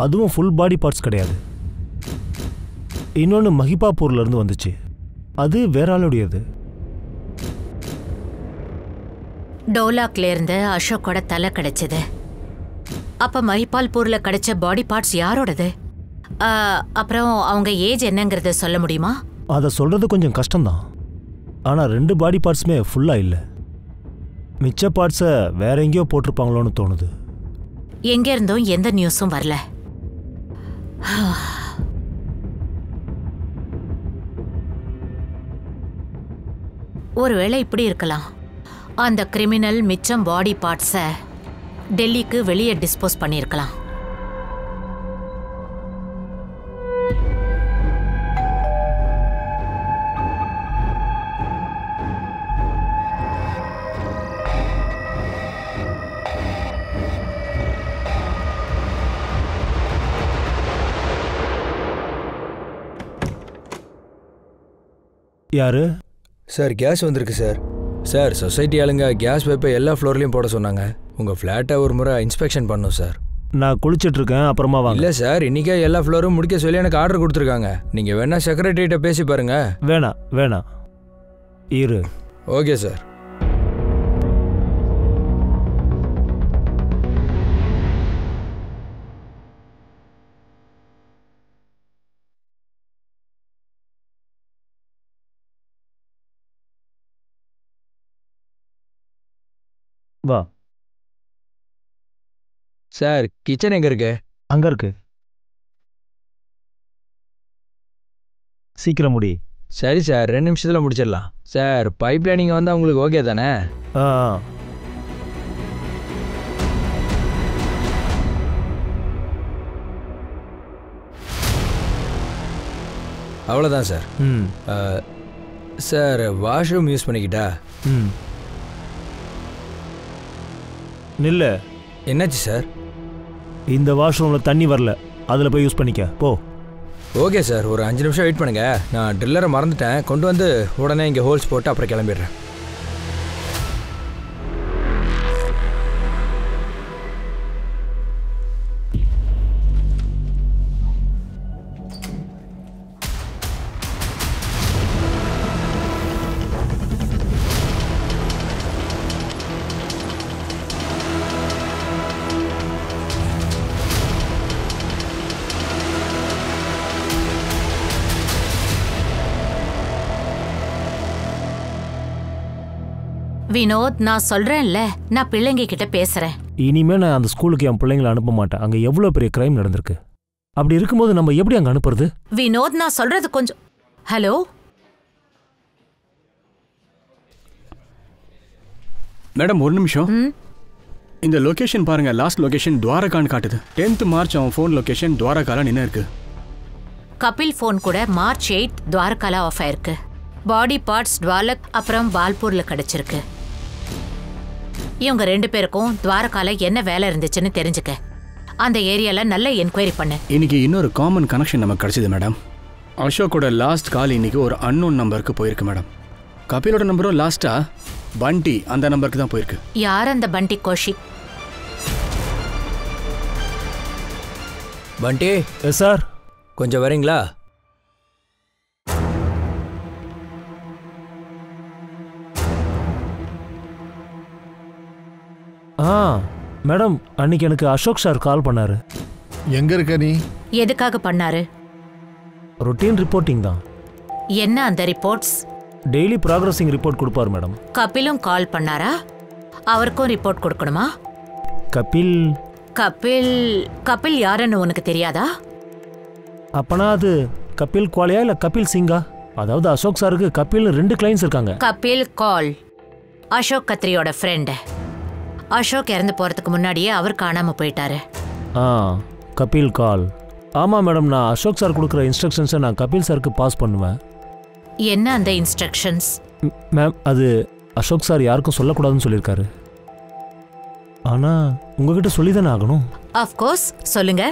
அதுவும் ஃபுல் பாடி பார்ட்ஸ் கிடையாது. இன்னொன்று மஹிபாப்பூர்லேருந்து வந்துச்சு. அது வேற ஆளுடையது. டோலாக்ல இருந்து அசோக்கோட தலை கிடைச்சது. அப்ப மஹிபால்பூர்ல கிடைச்ச பாடி பார்ட்ஸ் யாரோடது? அப்புறம் அவங்க ஏஜ் என்னங்கிறத சொல்ல முடியுமா? அதை சொல்றது கொஞ்சம் கஷ்டம்தான். ஆனால் 2 பாடி பார்ட்ஸுமே ஃபுல்லாக இல்லை. மிச்ச பார்ட்ஸை வேற எங்கேயோ போட்டிருப்பாங்களோன்னு தோணுது. எங்க இருந்தும் எந்த நியூஸும் வரல. ஒருவேளை இப்படி இருக்கலாம். அந்த கிரிமினல் மிச்சம் பாடி பார்ட்ஸை டெல்லிக்கு வெளியே டிஸ்போஸ் பண்ணியிருக்கலாம். யாரு? சார் கேஸ் வந்திருக்கு சார். சார் சொசைட்டி ஆளுங்க கேஸ் பைப்பை எல்லா ஃப்ளோர்லேயும் போட சொன்னாங்க. உங்கள் ஃப்ளாட்டை ஒரு முறை இன்ஸ்பெக்ஷன் பண்ணணும் சார். நான் குளிச்சுட்டு இருக்கேன், அப்புறமா வாங்க. இல்லை சார், இன்றைக்கே எல்லா ஃப்ளோரும் முடிக்க சொல்லி எனக்கு ஆர்டர் கொடுத்துருக்காங்க. நீங்கள் வேணா செக்ரட்டரிகிட்ட பேசி பாருங்க. வேணாம் இரு. Okay sir. வா. சார் கிச்சன் எங்கே இருக்கு? அங்கே இருக்கு. சீக்கிரம் முடி. சரி சார், 2 நிமிஷத்தில் முடிச்சிடலாம். சார் பைப் லைனிங் வந்தால் உங்களுக்கு ஓகே தானே? அவ்வளோதான் சார். சார் வாஷ்ரூம் யூஸ் பண்ணிக்கிட்டா? நில்ல. என்னாச்சு சார்? இந்த வாஷ்ரூமில் தண்ணி வரல, அதில் போய் யூஸ் பண்ணிக்க போ. ஓகே சார், ஒரு 5 நிமிஷம் வெயிட் பண்ணுங்க. நான் ட்ரில்லரை மறந்துட்டேன், கொண்டு வந்து உடனே இங்கே ஹோல்ஸ் போட்டு அப்புறம் கிளம்பிடுறேன். வினோத், நான் சொல்றேன்ல, நான் பிள்ளைங்க கிட்ட பேசுறேன். இனிமே நான் அந்த ஸ்கூலுக்கு என் பிள்ளைங்களை அனுப்ப மாட்டேன். அங்க எவ்வளவு பெரிய கிரைம் நடந்திருக்கு. அப்படி இருக்கும்போது நம்ம எப்படி அங்க அனுப்புறது? வினோத், நான் சொல்றது கொஞ்சம். ஹலோ மேடம், ஒரு நிமிஷம். இந்த லொகேஷன் பாருங்க. லாஸ்ட் லொகேஷன் துவாரகான்னு காட்டுது. 10th மார்ச் அவன் ஃபோன் லொகேஷன் துவாரகால நின்று இருக்கு. கபில் ஃபோன் கூட March 8 துவாரகால ஆஃப் ஆயிருக்கு. பாடி பார்ட்ஸ் டுவாலக் அப்புறம் பால்பூர்ல கிடைச்சிருக்கு. இவங்க 2 பேருக்கும் துவாரகால என்ன வேலை இருந்துச்சுன்னு தெரிஞ்சுக்க. அந்த ஏரியால நல்ல என்கொயரி பண்ணு. இன்னைக்கு இன்னொரு காமன் கனெக்ஷன் நமக்கு கிடைச்சது மேடம். அசோக்கோட லாஸ்ட் கால் இன்னைக்கு ஒரு அன்னோன் நம்பருக்கு போயிருக்கு மேடம். கபிலோட நம்பரும் லாஸ்டா பண்டி அந்த நம்பருக்கு தான் போயிருக்கு. யார் அந்த பண்டி? கௌஷிக். பண்டி. சார், கொஞ்சம் வரீங்களா? மேடம், அன்னைக்கு எனக்கு அசோக் சார் கால் பண்ணாரு. எங்க இருக்க நீ? எதுக்காக பண்ணாரு? ரொட்டீன் ரிப்போர்ட்டிங் தான். என்ன அந்த ரிப்போர்ட்ஸ்? டெய்லி ப்ராக்ரஸிங் ரிப்போர்ட் கொடுப்பார் மேடம். கபிலும் கால் பண்ணாரா? அவருக்கும் ரிப்போர்ட் கொடுக்கணுமா? கபில் கபில் கபில் யாருன்னு உனக்கு தெரியாதா? அப்பனா அது கபில் குவாலியா இல்ல கபில் சிங்கா? அதாவது அசோக் சாருக்கு கபில் 2 கிளைண்ட்ஸ் இருக்காங்க. கபில் கால் அசோக் கத்ரியோட ஃப்ரெண்ட். அசோக் இறந்து போறதுக்கு முன்னாடியே அவர் காணாம போயிட்டாரு. கபில் கால். ஆமா மேடம், நான் அசோக் சார் கொடுக்குற இன்ஸ்ட்ரக்ஷன்ஸை நான் கபில் சாருக்கு பாஸ் பண்ணுவேன். என்ன அந்த இன்ஸ்ட்ரக்ஷன்ஸ்? மேம், அது அசோக் சார் யாருக்கும் சொல்லக்கூடாதுன்னு சொல்லியிருக்காரு. ஆனா உங்ககிட்ட சொல்லி தானே ஆகணும். ஆஃப்கோர்ஸ், சொல்லுங்க.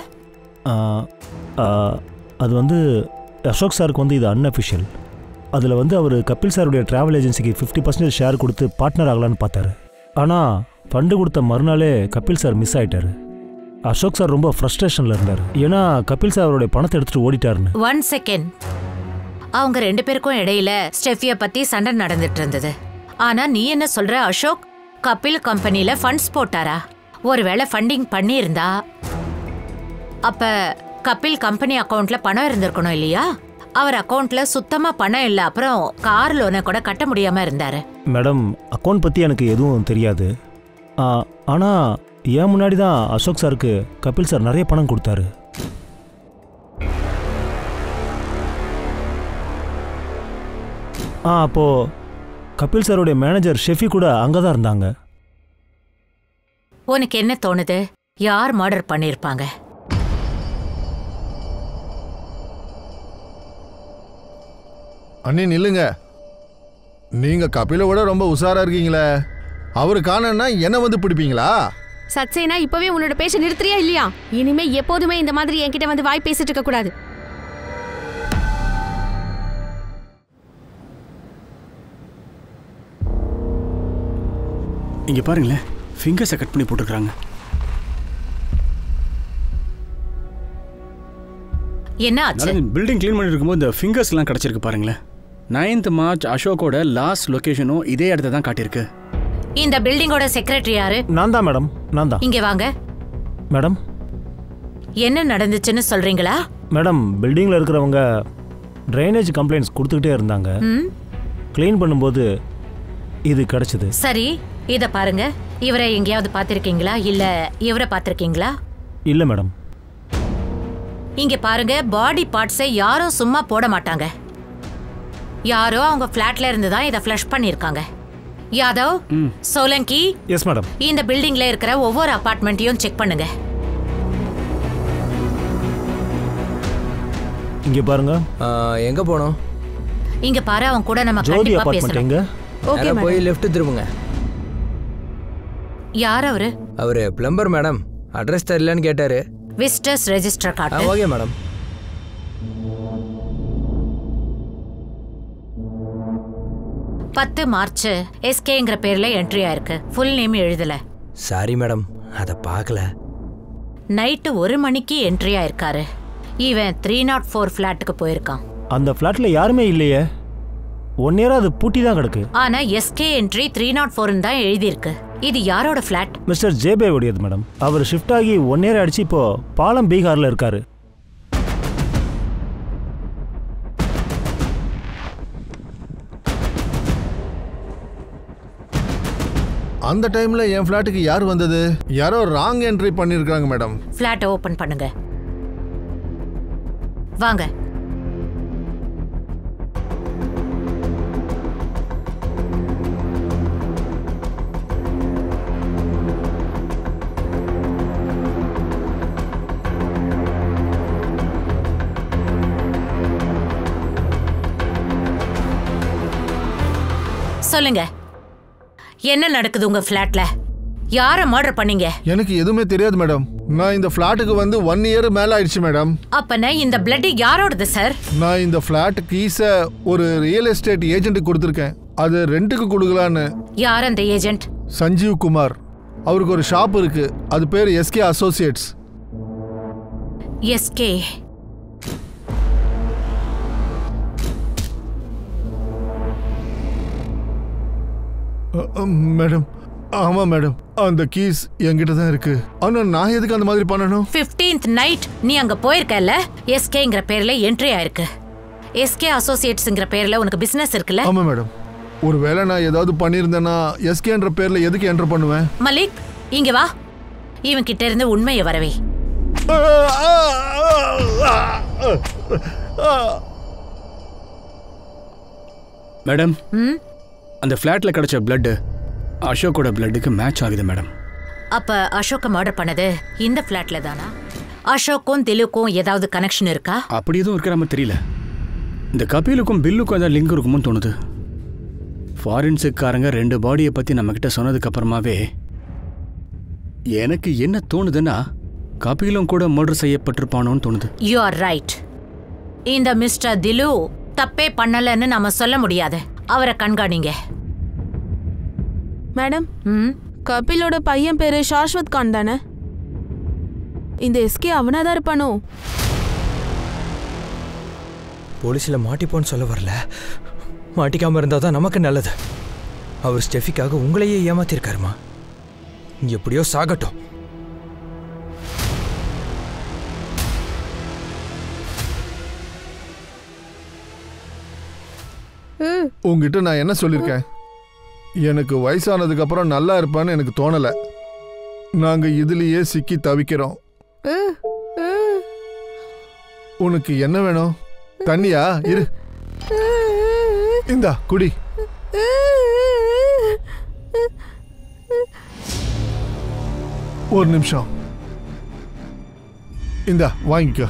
அது வந்து அசோக் சாருக்கு வந்து இது அன்அஃபிஷியல். அதில் வந்து அவர் கபில் சாருடைய ட்ராவல் ஏஜென்சிக்கு 50% ஷேர் கொடுத்து பார்ட்னர் ஆகலான்னு பார்த்தாரு. ஆனால் ஃபண்டு கொடுத்த மறுநாளே கபில் சார் மிஸ் ஆயிட்டாரு. அசோக் சார் ரொம்ப ஃப்ரஸ்ட்ரேஷனில் இருந்தார். ஏன்னா கபில் சார் அவருடைய பணத்தை எடுத்துட்டு ஓடிட்டாருன்னு. 1 செகண்ட். அவங்க 2 பேருக்கும் இடையில ஸ்டெஃபியை பத்தி சண்டை நடந்துட்டு இருந்தது. ஆனா நீ என்ன சொல்ற? அசோக் கபில் கம்பெனில ஃபண்ட்ஸ் போட்டாரா? ஒருவேளை ஃபண்டிங் பண்ணி இருந்தா அப்ப கபில் கம்பெனி அக்கவுண்ட்ல பணம் இருந்திருக்கணும் இல்லையா? அவர் அக்கவுண்ட்ல சுத்தமா பணம் இல்ல. அப்புறம் கார் லோனை கூட கட்ட முடியாம இருந்தாரு. மேடம், அக்கவுண்ட் பத்தி எனக்கு எதுவும் தெரியாது. ஆனா ஏன் முன்னாடி தான் அசோக் சாருக்கு கபில் சார் நிறைய பணம் கொடுத்தாரு. அப்போ கபில் சாருடைய மேனேஜர் ஷெஃபி கூட அங்கதான் இருந்தாங்க. உனக்கு என்ன தோணுது? யார் மர்டர் பண்ணிருப்பாங்க? அண்ணி நில்லுங்க. நீங்க கபிலை விட ரொம்ப உஷாரா இருக்கீங்களே. அவரு காணன்னா என்ன வந்து பிடிப்பீங்களா? சத்சேனா, இப்பவே உன்னோட பேச்ச நிறுத்துறியா இல்லையா? இனிமே எப்போதுமே இந்த மாதிரி என்கிட்ட வந்து வாய் பேசிட்டு இருக்க கூடாது. இங்க பாருங்களேன், ஃபிங்கர்ஸை கட் பண்ணி போட்டுருக்காங்க. என்ன ஆச்சு? பில்டிங் க்ளீன் பண்ணிட்டு இருக்கும்போது இந்த ஃபிங்கர்ஸ்லாம் கிடச்சிருக்கு பாருங்களேன். 9th மார்ச் அசோக்கோட லாஸ்ட் லொகேஷனும் இதே இடத்த தான் காட்டியிருக்கு. இந்த பில்டிங்கோட செக்ரட்டரி யாரு? நான் தான் மேடம், நான் தான். இங்க வாங்க மேடம். என்ன நடந்துச்சுன்னு சொல்றீங்களா? மேடம், பில்டிங்கில் இருக்கிறவங்க ட்ரைனேஜ் கம்ப்ளைண்ட்ஸ் கொடுத்துக்கிட்டே இருந்தாங்க. க்ளீன் பண்ணும்போது இது கிடச்சிது. சரி, இதை பாருங்க. இவரை எங்கேயாவது பார்த்துருக்கீங்களா? இல்லை இவரை பார்த்துருக்கீங்களா? இல்லை மேடம். இங்க பாருங்க, பாடி பார்ட்ஸை யாரும் சும்மா போட மாட்டாங்க. யாரோ அவங்க ஃப்ளாட்ல இருந்து தான் இதை ஃப்ளஷ் பண்ணியிருக்காங்க. யாதவ், சோலங்கி. Yes madam. இந்த பில்டிங்ல இருக்கிற ஒவ்வொரு அபார்ட்மெண்ட்டையும் செக் பண்ணுங்க. இங்க பாருங்க. எங்க போனோம்? இங்க பாரு, அவன் கூட நம்ம ஜோதி கண்டிப்பா அபார்ட்மெண்ட் எங்க? Okay madam. போய் லெஃப்ட் திரும்புங்க. யார் அவரு? அவரு பிளம்பர் மேடம். அட்ரஸ் தெரியலன்னு கேட்டாரு. Visitors register card. Okay madam. மார்ச் எஸ்கேங்கிற பேர்ல என்ட்ரி ஆயிருக்கு. ஃபுல் நேம் எழுதல. சாரி மேடம், அதை பார்க்கல. நைட்டு 1 மணிக்கு என்ட்ரி ஆயிருக்காரு. இவன் 304 ஃபிளாட்டுக்கு போயிருக்கான். அந்த ஃபிளாட்ல யாருமே இல்லையே. 1 இயரா அது பூட்டி தான் கிடக்கு. ஆனா எஸ்கே என்ட்ரி 304 தான் எழுதியிருக்கு. இது யாரோட ஃபிளாட்? மிஸ்டர் ஜேபே உடையது மேடம். அவர் ஷிஃப்ட் ஆகி 1 இயர் ஆயிடுச்சு. இப்போ பாலம் பீகார்ல இருக்காரு. அந்த டைம்ல என் ஃபிளாட்டுக்கு யார் வந்தது? யாரோ ராங் என்ட்ரி பண்ணிருக்காங்க மேடம். ஃபிளாட்டை ஓபன் பண்ணுங்க. வாங்க. சொல்லுங்க, என்ன நடக்குது உங்க ஃபிளாட்ல? யார மர்டர் பண்ணீங்க? எனக்கு எதுவுமே தெரியாது மேடம். நான் இந்த ஃபிளாட்டுக்கு வந்து 1 இயர் மேல ஆயிடுச்சு மேடம். அப்பனா இந்த பிளட் யாரோடது சார்? நான் இந்த ஃபிளாட் கீஸ ஒரு ரியல் எஸ்டேட் ஏஜென்ட்டுக்கு கொடுத்துருக்கேன். அது ரெண்டுக்கு கொடுக்கலான்னு. யார் அந்த ஏஜென்ட்? சஞ்சீவ் குமார். அவருக்கு ஒரு ஷாப் இருக்கு. அது பேர் எஸ்கே அசோசியேட்ஸ். எஸ்கே. மேடம், ஆமா மேடம், அந்த கீஸ் என்கிட்ட தான் இருக்கு. ஆனா நான் எதுக்கு அந்த மாதிரி பண்ணணும்? 15th நைட் நீ அங்க போயிருக்கல. எஸ்கேங்கிற பேர்ல என்ட்ரி ஆயிருக்கு. எஸ்கே அசோசியேட்ஸ்ங்கிற பேர்ல உனக்கு பிசினஸ் இருக்குல்ல? ஆமா மேடம். ஒருவேளை நான் ஏதாவது பண்ணியிருந்தேன்னா எஸ்கேன்ற பேர்ல எதுக்கு என்டர் பண்ணுவேன்? மலிக், இங்க வா. இவன் கிட்ட இருந்து உண்மையை வரவே. மேடம், அந்த ஃப்ளாட்ல கிடைச்ச பிளட் அசோக்கோட பிளட்டுக்கு மேட்ச் ஆகுது மேடம். அப்ப அசோக்க மர்டர் பண்ணது இந்த ஃப்ளாட்ல தானா? அசோக்கும் திலுக்கும் ஏதாவது கனெக்ஷன் இருக்கா? அப்படி எதுவும் இருக்கிற மாதிரி தெரியல. இந்த கபிலுக்கும் பில்லுக்கும் ஏதாவது லிங்க் இருக்குமோன்னு தோணுது. ஃபாரின்ஸுக்காரங்க 2 பாடியை பற்றி நம்மக்கிட்ட சொன்னதுக்கு அப்புறமாவே எனக்கு என்ன தோணுதுன்னா கபிலும் கூட மர்டர் செய்யப்பட்டிருப்பானோன்னு தோணுது. You are right. இந்த மிஸ்டர் திலு தப்பே பண்ணலன்னு நாம சொல்ல முடியாது. அவரை கண்காணிங்க. மேடம், கபிலோட பையன் பேரு சாஸ்வத் கான் தானே? இந்த எஸ்கே அவனாதான் இருப்பானோ? போலீஸில் மாட்டிப்போன்னு சொல்ல வரல. மாட்டிக்காமல் இருந்தால் தான் நமக்கு நல்லது. அவர் ஸ்டெஃபிக்காக உங்களையே ஏமாத்திருக்காருமா. எப்படியோ சாகட்டும். உங்ககிட்ட நான் என்ன சொல்லியிருக்கேன்? எனக்கு வயசானதுக்கு அப்புறம் நல்லா இருப்பான்னு எனக்கு தோணலை. நாங்க இதுலயே சிக்கி தவிக்கிறோம். உனக்கு என்ன வேணும்? தண்ணியா? இரு, இந்தா குடி. ஒரு நிமிஷம், இந்தா வாங்கிக்கோ.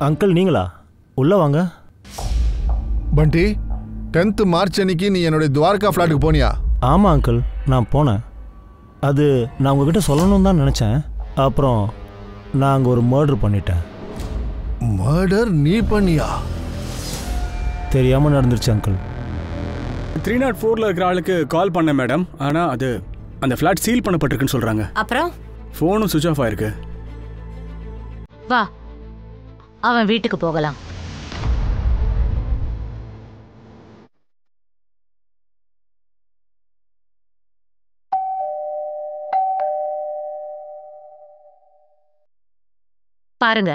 அங்கிள் நீங்களா? உள்ள வாங்க. பண்டி, 10th மார்ச் அன்னைக்கு நீ என்னுடைய துவாரகா ஃப்ளாட்டுக்கு போனியா? ஆமாம் அங்கிள், நான் போனேன். அது நான் உங்ககிட்ட சொல்லணும்னு தான் நினச்சேன். அப்புறம் நான் அங்கே ஒரு மர்டர் பண்ணிட்டேன். மர்டர் நீ பண்ணியா? தெரியாமல் நடந்துருச்சு அங்கிள். 304ல் இருக்கிற ஆளுக்கு கால் பண்ணேன் மேடம். ஆனால் அது அந்த ஃப்ளாட் சீல் பண்ணப்பட்டிருக்குன்னு சொல்கிறாங்க. அப்புறம் ஃபோனும் சுவிட்ச் ஆஃப் ஆயிருக்கு. வா, அவன் வீட்டுக்கு போகலாம். பாருங்க.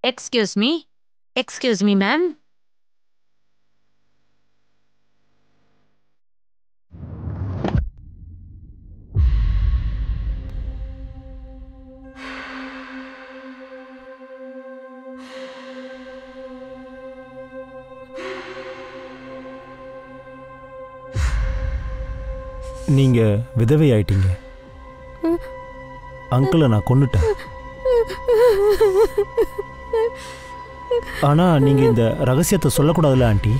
Excuse me ma'am. நீங்க விதவை ஆயிட்டீங்க. அங்கிளை நான் கொன்னுட்டேன். ஆனா நீங்க இந்த ரகசியத்தை சொல்லக்கூடாதுல்ல ஆண்டி?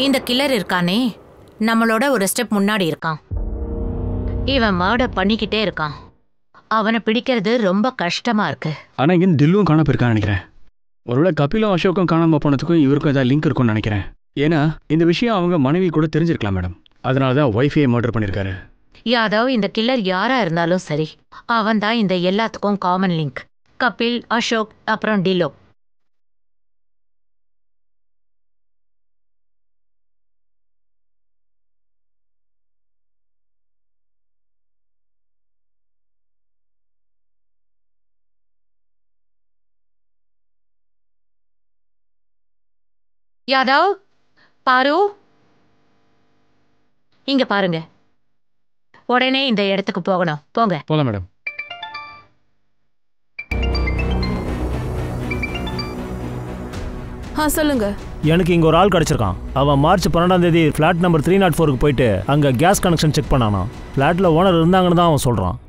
இந்த கில்லர் இருக்கானே, நம்மளோட ஒரு ஸ்டெப் முன்னாடி இருக்கான். இவன் மர்டர் பண்ணிக்கிட்டே இருக்கான். அவனை பிடிக்கிறது ரொம்ப கஷ்டமா இருக்கு. ஆனால் இங்கே தில்லும் காண போயிருக்கான்னு நினைக்கிறேன். ஒருவேளை கபிலும் அசோக்கும் காணாமல் போனதுக்கும் இவருக்கும் ஏதாவது லிங்க் இருக்கும்னு நினைக்கிறேன். ஏன்னா இந்த விஷயம் அவங்க மனைவி கூட தெரிஞ்சிருக்கலாம் மேடம். அதனால தான் ஒய்ஃபையை மர்டர் பண்ணியிருக்காரு. யாதவ், இந்த கில்லர் யாரா இருந்தாலும் சரி, அவன் தான் இந்த எல்லாத்துக்கும் காமன் லிங்க். கபில், அசோக், அப்புறம் டிலோ. யாதவ், பாரு, இங்க பாருங்க. உடனே இந்த இடத்துக்கு போகணும். போங்க. போலாம் மேடம். சொல்லுங்க. எனக்கு இங்க ஒரு ஆள் கிடைச்சிருக்கான். அவன் மார்ச் 12ஆம் தேதி ஃபிளாட் நம்பர் 304க்கு போயிட்டு அங்க கேஸ் கனெக்ஷன் செக் பண்ணானா. ஃபிளாட்ல ஓனர் இருந்தாங்கன்னு தான் அவன் சொல்றான்.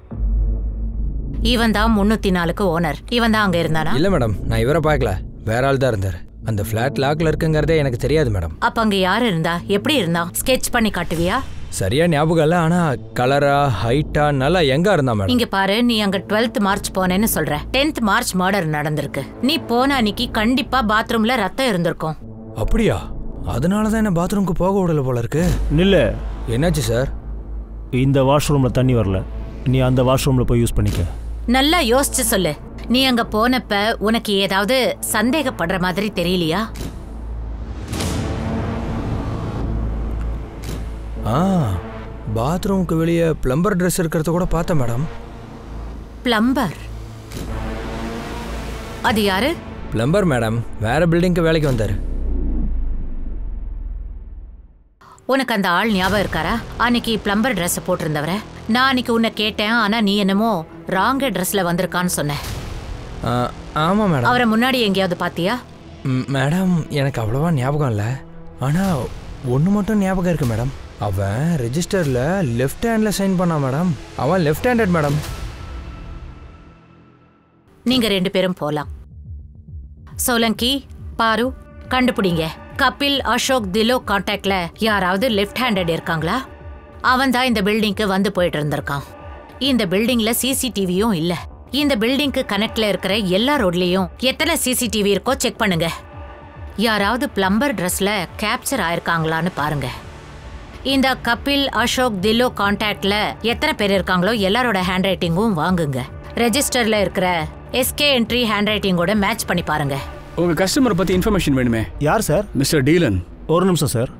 இவன் தான் 304க்கு ஓனர். இவன் தான் அங்க இருந்தானா? இல்ல மேடம், நான் இவரை பார்க்கல. வேற ஆள் தான் இருந்தார். அந்த ஃபிளாட் லாக்ல இருக்குங்கிறதே எனக்கு தெரியாது மேடம். அப்ப அங்க யாரு இருந்தா? எப்படி இருந்தா? ஸ்கெட்ச் பண்ணி காட்டுவியா? சரியா ஞாபகம் இல்லை, ஆனா கலரா ஹைட்டா நல்லா எங்க இருந்தா மேடம்? இங்க பாரு, நீ அங்க 12th மார்ச் போனேன்னு சொல்ற. 10th மார்ச் மர்டர் நடந்திருக்கு. நீ போன அன்னைக்கு கண்டிப்பா பாத்ரூம்ல ரத்தம் இருந்திருக்கும். அப்படியா? அதனாலதான் என்ன பாத்ரூம்க்கு போக விடல போல இருக்கு. நில்லு. என்னாச்சு சார்? இந்த வாஷ்ரூம்ல தண்ணி வரல. நீ அந்த வாஷ்ரூம்ல போய் யூஸ் பண்ணிக்க. நல்லா யோசிச்சு சொல்லு. நீ அங்க போனப்ப உனக்கு ஏதாவது சந்தேகப்படுற மாதிரி தெரியலையா? பாத்ரூமுக்கு வெளியே பிளம்பர் ட்ரெஸ் இருக்கிறத கூட பார்த்தேன் மேடம். பிளம்பர்? அது யாரு? பிளம்பர் மேடம், வேற பில்டிங்க்கு வேலைக்கு வந்தாரு. உனக்கு அந்த ஆள் ஞாபகம் இருக்காரா? அன்னைக்கு பிளம்பர் ட்ரெஸ் போட்டிருந்தவர. நான் அன்னைக்கு உன்னை கேட்டேன், ஆனா நீ என்னமோ ராங் ட்ரெஸ்ல வந்திருக்கான்னு சொன்ன. ஆமா மேடம். அவரை முன்னாடி எங்கேயாவது பாத்தியா? மேடம், எனக்கு அவ்வளவா ஞாபகம் இல்லை. ஆனா ஒன்று மட்டும் ஞாபகம் இருக்கு மேடம். அவன் ரெஜிஸ்டர்ல லெஃப்ட் ஹேண்ட்ல சைன் பண்ணான் மேடம். அவன் லெஃப்ட் ஹேண்டட் மேடம். நீங்க 2 பேரும் போலாம். சோலங்கி, பாரு, கண்டுபிடிங்க. கபில், அசோக், திலோ கான்டாக்ட்ல யாராவது லெஃப்ட் ஹேண்டட் இருக்காங்களா? அவன் தான் இந்த பில்டிங்க்கு வந்து போயிட்டு இருந்திருக்கான். இந்த பில்டிங்ல சிசிடிவியும் இல்ல. இந்த பில்டிங்க்கு கனெக்ட்ல இருக்கிற எல்லா ரோட்லயும் எத்தனை சிசிடிவி இருக்கோ செக் பண்ணுங்க. யாராவது பிளம்பர் ட்ரெஸ்ல கேப்சர் ஆயிருக்காங்களான்னு பாருங்க. இந்த கபில், அசோக், திலோ கான்டாக்ட்ல எத்தனை பேர் இருக்காங்களோ எல்லாரோட ஹேண்ட் ரைட்டிங்கும் வாங்குங்க. ரெஜிஸ்டர்ல இருக்கிற எஸ்கே என்ட்ரி ஹேண்ட் ரைட்டிங்கோட மேட்ச் பண்ணி பாருங்க. உங்கள் கஸ்டமரை பற்றி இன்ஃபர்மேஷன் வேணுமே. யார் சார்? மிஸ்டர் டீலன். ஒரு நிமிஷம் சார்.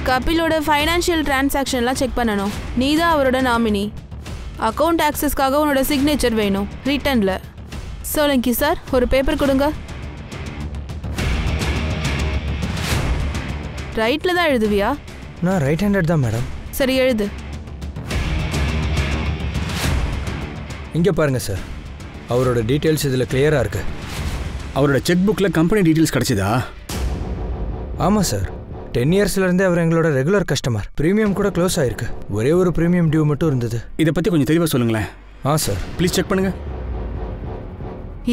கபிலோட ஃபைனான்ஷியல் டிரான்சாக்ஷன்லாம் செக் பண்ணணும். நீ தான் அவரோட நாமினி. அக்கௌண்ட் ஆக்சஸ்க்காக உன்னோட சிக்னேச்சர் வேணும் ரிட்டனில். சோலங்கி சார், ஒரு பேப்பர் கொடுங்க. ரைட்டில் தான் எழுதுவியா? நான் ரைட் ஹேண்டட் தான் மேடம். சரி, எழுது. இங்கே பாருங்க சார், அவரோட டீட்டெயில்ஸ் இதில் கிளியராக இருக்கு. அவரோட செக் புக்கில் கம்பெனி டீட்டெயில்ஸ் கிடைச்சதா? ஆமாம் சார், 10 இயர்ஸ்லேருந்தே அவர் எங்களோட ரெகுலர் கஸ்டமர். ப்ரீமியம் கூட க்ளோஸ் ஆயிருக்கு. ஒரே ஒரு ப்ரீமியம் டியூ மட்டும் இருந்தது. இதை பற்றி கொஞ்சம் தெளிவாக சொல்லுங்களேன். சார் ப்ளீஸ் செக் பண்ணுங்க.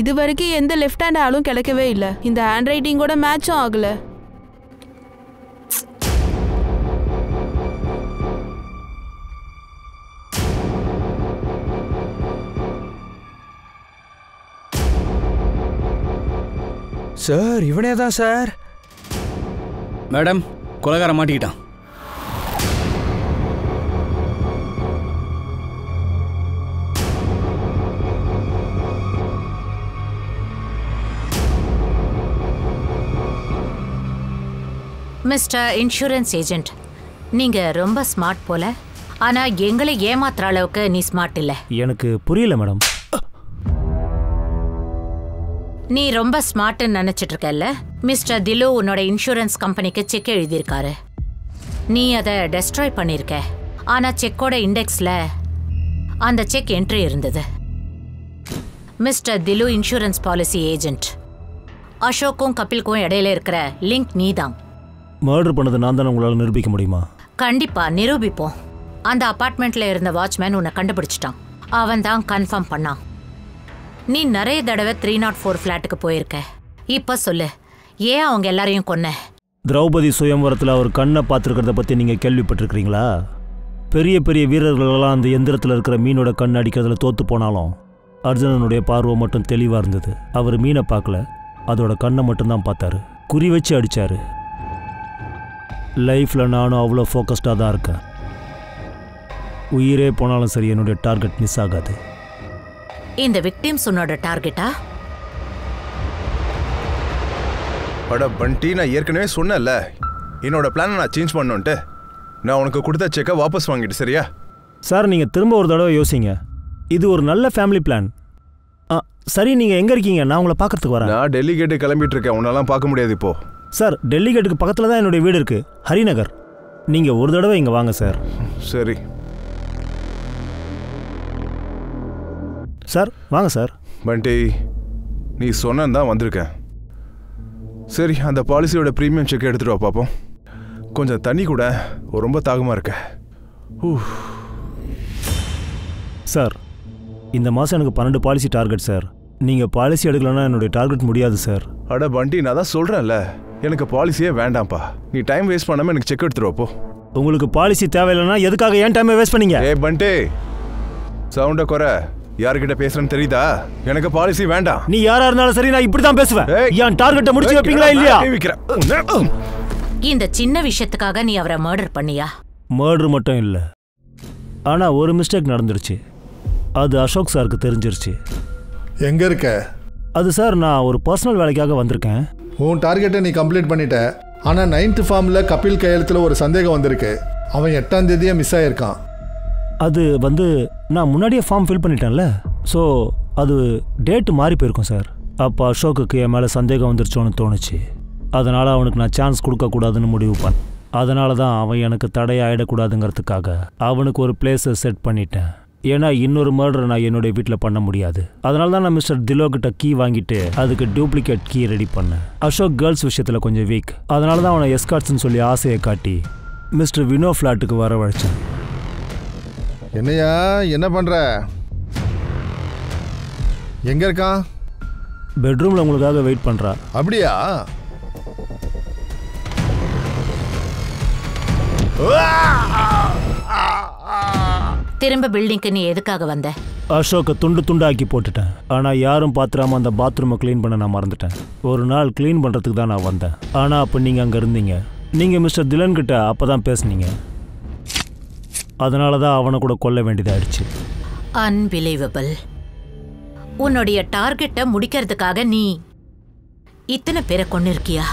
இது வரைக்கும் எந்த லெஃப்ட் ஹேண்ட் ஆளும் கிடைக்கவே இல்லை. இந்த ஹேண்ட் ரைட்டிங்கோட மேட்சும் ஆகலை. சார் இவனே தான் சார். மேடம், கொலைகாரன் மாட்டிக்கிட்டான். மிஸ்டர் இன்சூரன்ஸ் ஏஜென்ட், நீங்க ரொம்ப ஸ்மார்ட் போல. ஆனா எங்களை ஏமாத்துற அளவுக்கு நீ ஸ்மார்ட் இல்ல. எனக்கு புரியல மேடம். நீ ரொம்ப ஸ்மார்ட்னு நினைச்சிட்டு இருக்கல்ல. மிஸ்டர் திலு உன்னோட இன்சூரன்ஸ் கம்பெனிக்கு செக் எழுதியிருக்காரு. நீ அதை டெஸ்ட்ராய் பண்ணிருக்க. ஆனா செக்கோட இண்டெக்ஸ்ல அந்த செக் என்ட்ரி இருந்தது. Mister Thilu insurance policy agent. அசோக்கும் கபிலுக்கும் இடையில இருக்கிற லிங்க் நீதான். மர்டர் பண்ணது நான் தானே உங்களால் நிரூபிக்க முடியுமா? கண்டிப்பா நிரூபிப்போம். அந்த அபார்ட்மெண்ட்ல இருந்த வாட்ச்மேன் உன்னை கண்டுபிடிச்சிட்டான். அவன் தான் கன்ஃபார்ம் பண்ணான். நீ நிறைய தடவை 304 ஃபிளாட்டுக்கு போயிருக்க. இப்ப சொல்லு, ஏன் அவங்க எல்லாரையும் கொன்ன? திரௌபதி சுயம்வரத்தில் அவர் கண்ணை பார்த்துருக்கிறத பற்றி நீங்கள் கேள்விப்பட்டிருக்கிறீங்களா? பெரிய பெரிய வீரர்களெல்லாம் அந்த எந்திரத்தில் இருக்கிற மீனோட கண் அடிக்கிறதுல தோற்று போனாலும் அர்ஜுனனுடைய பார்வை மட்டும் தெளிவாக இருந்தது. அவர் மீனை பார்க்கல, அதோட கண்ணை மட்டும்தான் பார்த்தாரு. குறி வச்சு அடித்தார். லைஃப்பில் நானும் அவ்வளோ ஃபோக்கஸ்டாக தான் இருக்கேன். உயிரே போனாலும் சரி, என்னுடைய டார்கெட் மிஸ் ஆகாது. இந்த விக்டிம்ஸ் உன்னோட டார்கெட்டா? அட பண்டி, நான் ஏற்கனவே சொன்னேன்ல என்னோட பிளானை நான் சேஞ்ச் பண்ணோன்ட்டு. நான் உனக்கு கொடுத்த செக்கை வாபஸ் வாங்கிட்டு. சரியா சார்? நீங்கள் திரும்ப ஒரு தடவை யோசிங்க. இது ஒரு நல்ல ஃபேமிலி பிளான். சரி, நீங்கள் எங்கே இருக்கீங்க? நான் உங்களை பார்க்கறதுக்கு வரேன். நான் டெல்லி கேட்டு கிளம்பிட்டு இருக்கேன். உன்னெல்லாம் பார்க்க முடியாது இப்போ. சார், டெல்லி கேட்டுக்கு பக்கத்தில் தான் என்னுடைய வீடு இருக்குது, ஹரிநகர். நீங்கள் ஒரு தடவை இங்கே வாங்க சார். சரி சார், வாங்க சார். பண்டி, நீ சொன்னதான் தான் வந்திருக்கேன். சரி, அந்த பாலிசியோட ப்ரீமியம் செக் எடுத்துட்டு வா பார்ப்போம். கொஞ்சம் தண்ணி கூட, ரொம்ப தாகமாக இருக்க. சார், இந்த மாதம் எனக்கு 12 பாலிசி டார்கெட் சார். நீங்கள் பாலிசி எடுக்கலன்னா என்னுடைய டார்கெட் முடியாது சார். அட பண்டி, நான் தான் சொல்கிறேன்ல, எனக்கு பாலிசியே வேண்டாம்ப்பா. நீ டைம் வேஸ்ட் பண்ணாமல் எனக்கு செக் எடுத்துட்டு வாப்போ. உங்களுக்கு பாலிசி தேவையில்லைன்னா எதுக்காக ஏன் டைமை வேஸ்ட் பண்ணீங்க? பண்டி, சவுண்டை குறை. யார்கிட்ட பேசுறேன்னு தெரியுதா? எனக்கு பாலிசி வேண்டாம். நீ யாரா இருந்தாலும் சரி, நான் இப்படி தான் பேசுவேன். என் டார்கெட்டை முடிச்சு வைப்பீங்களா இல்லையா? இந்த சின்ன விஷயத்துக்காக நீ அவரை மர்டர் பண்ணியா? மர்டர் மட்டும் இல்லை, ஆனால் ஒரு மிஸ்டேக் நடந்துருச்சு. அது அசோக் சாருக்கு தெரிஞ்சிருச்சு. எங்கே இருக்க? அது சார், நான் ஒரு பர்சனல் வேலைக்காக வந்திருக்கேன். உன் டார்கெட்டை நீ கம்ப்ளீட் பண்ணிட்ட. ஆனால் 9th ஃபார்மில் கபில் கையெழுத்தில் ஒரு சந்தேகம் வந்திருக்கு. அவன் 8ஆம் தேதியே மிஸ் ஆகியிருக்கான். அது நான் முன்னாடியே ஃபார்ம் ஃபில் பண்ணிட்டேன்ல, ஸோ அது டேட்டு மாறி போயிருக்கும் சார். அப்போ அசோக்குக்கு என் மேலே சந்தேகம் வந்துருச்சோன்னு தோணுச்சு. அதனால் அவனுக்கு நான் சான்ஸ் கொடுக்கக்கூடாதுன்னு முடிவு பண்ணேன். அதனால தான் அவன் எனக்கு தடையாயிடக்கூடாதுங்கிறதுக்காக அவனுக்கு ஒரு பிளேஸை செட் பண்ணிட்டேன். ஏன்னா இன்னொரு மர்டரை நான் என்னுடைய வீட்டில் பண்ண முடியாது. அதனால தான் நான் மிஸ்டர் திலோக்கிட்ட கீ வாங்கிட்டு அதுக்கு டூப்ளிகேட் கீ ரெடி பண்ணேன். அசோக் கேர்ள்ஸ் விஷயத்தில் கொஞ்சம் வீக். அதனால தான் அவனை எஸ்கார்ட்ஸ்ன்னு சொல்லி ஆசையை காட்டி மிஸ்டர் வினோ ஃப்ளாட்டுக்கு வரவழைச்சேன். என்னையா, என்ன பண்ற? எங்க இருக்கான்? பெட்ரூம்ல உங்களுக்காக வெயிட் பண்றா. அப்படியா? திரும்ப பில்டிங்க்கு நீ எதுக்காக வந்த? அசோக்கை துண்டு துண்டாக்கி போட்டுட்டேன். ஆனால் யாரும் பாத்திராம அந்த பாத்ரூமை க்ளீன் பண்ண நான் மறந்துட்டேன். ஒரு நாள் க்ளீன் பண்ணுறதுக்கு தான் நான் வந்தேன். ஆனால் அப்போ நீங்கள் அங்கே இருந்தீங்க. நீங்கள் மிஸ்டர் திலன் கிட்ட அப்போ தான் பேசுனீங்க. அதனால தான் அவனை கூட கொல்ல வேண்டியதாயிடுச்சு. அன்பிலீவபிள். உன்னுடைய டார்கெட்டை முடிக்கிறதுக்காக நீ இத்தனை பேரை கொண்டு இருக்கியா?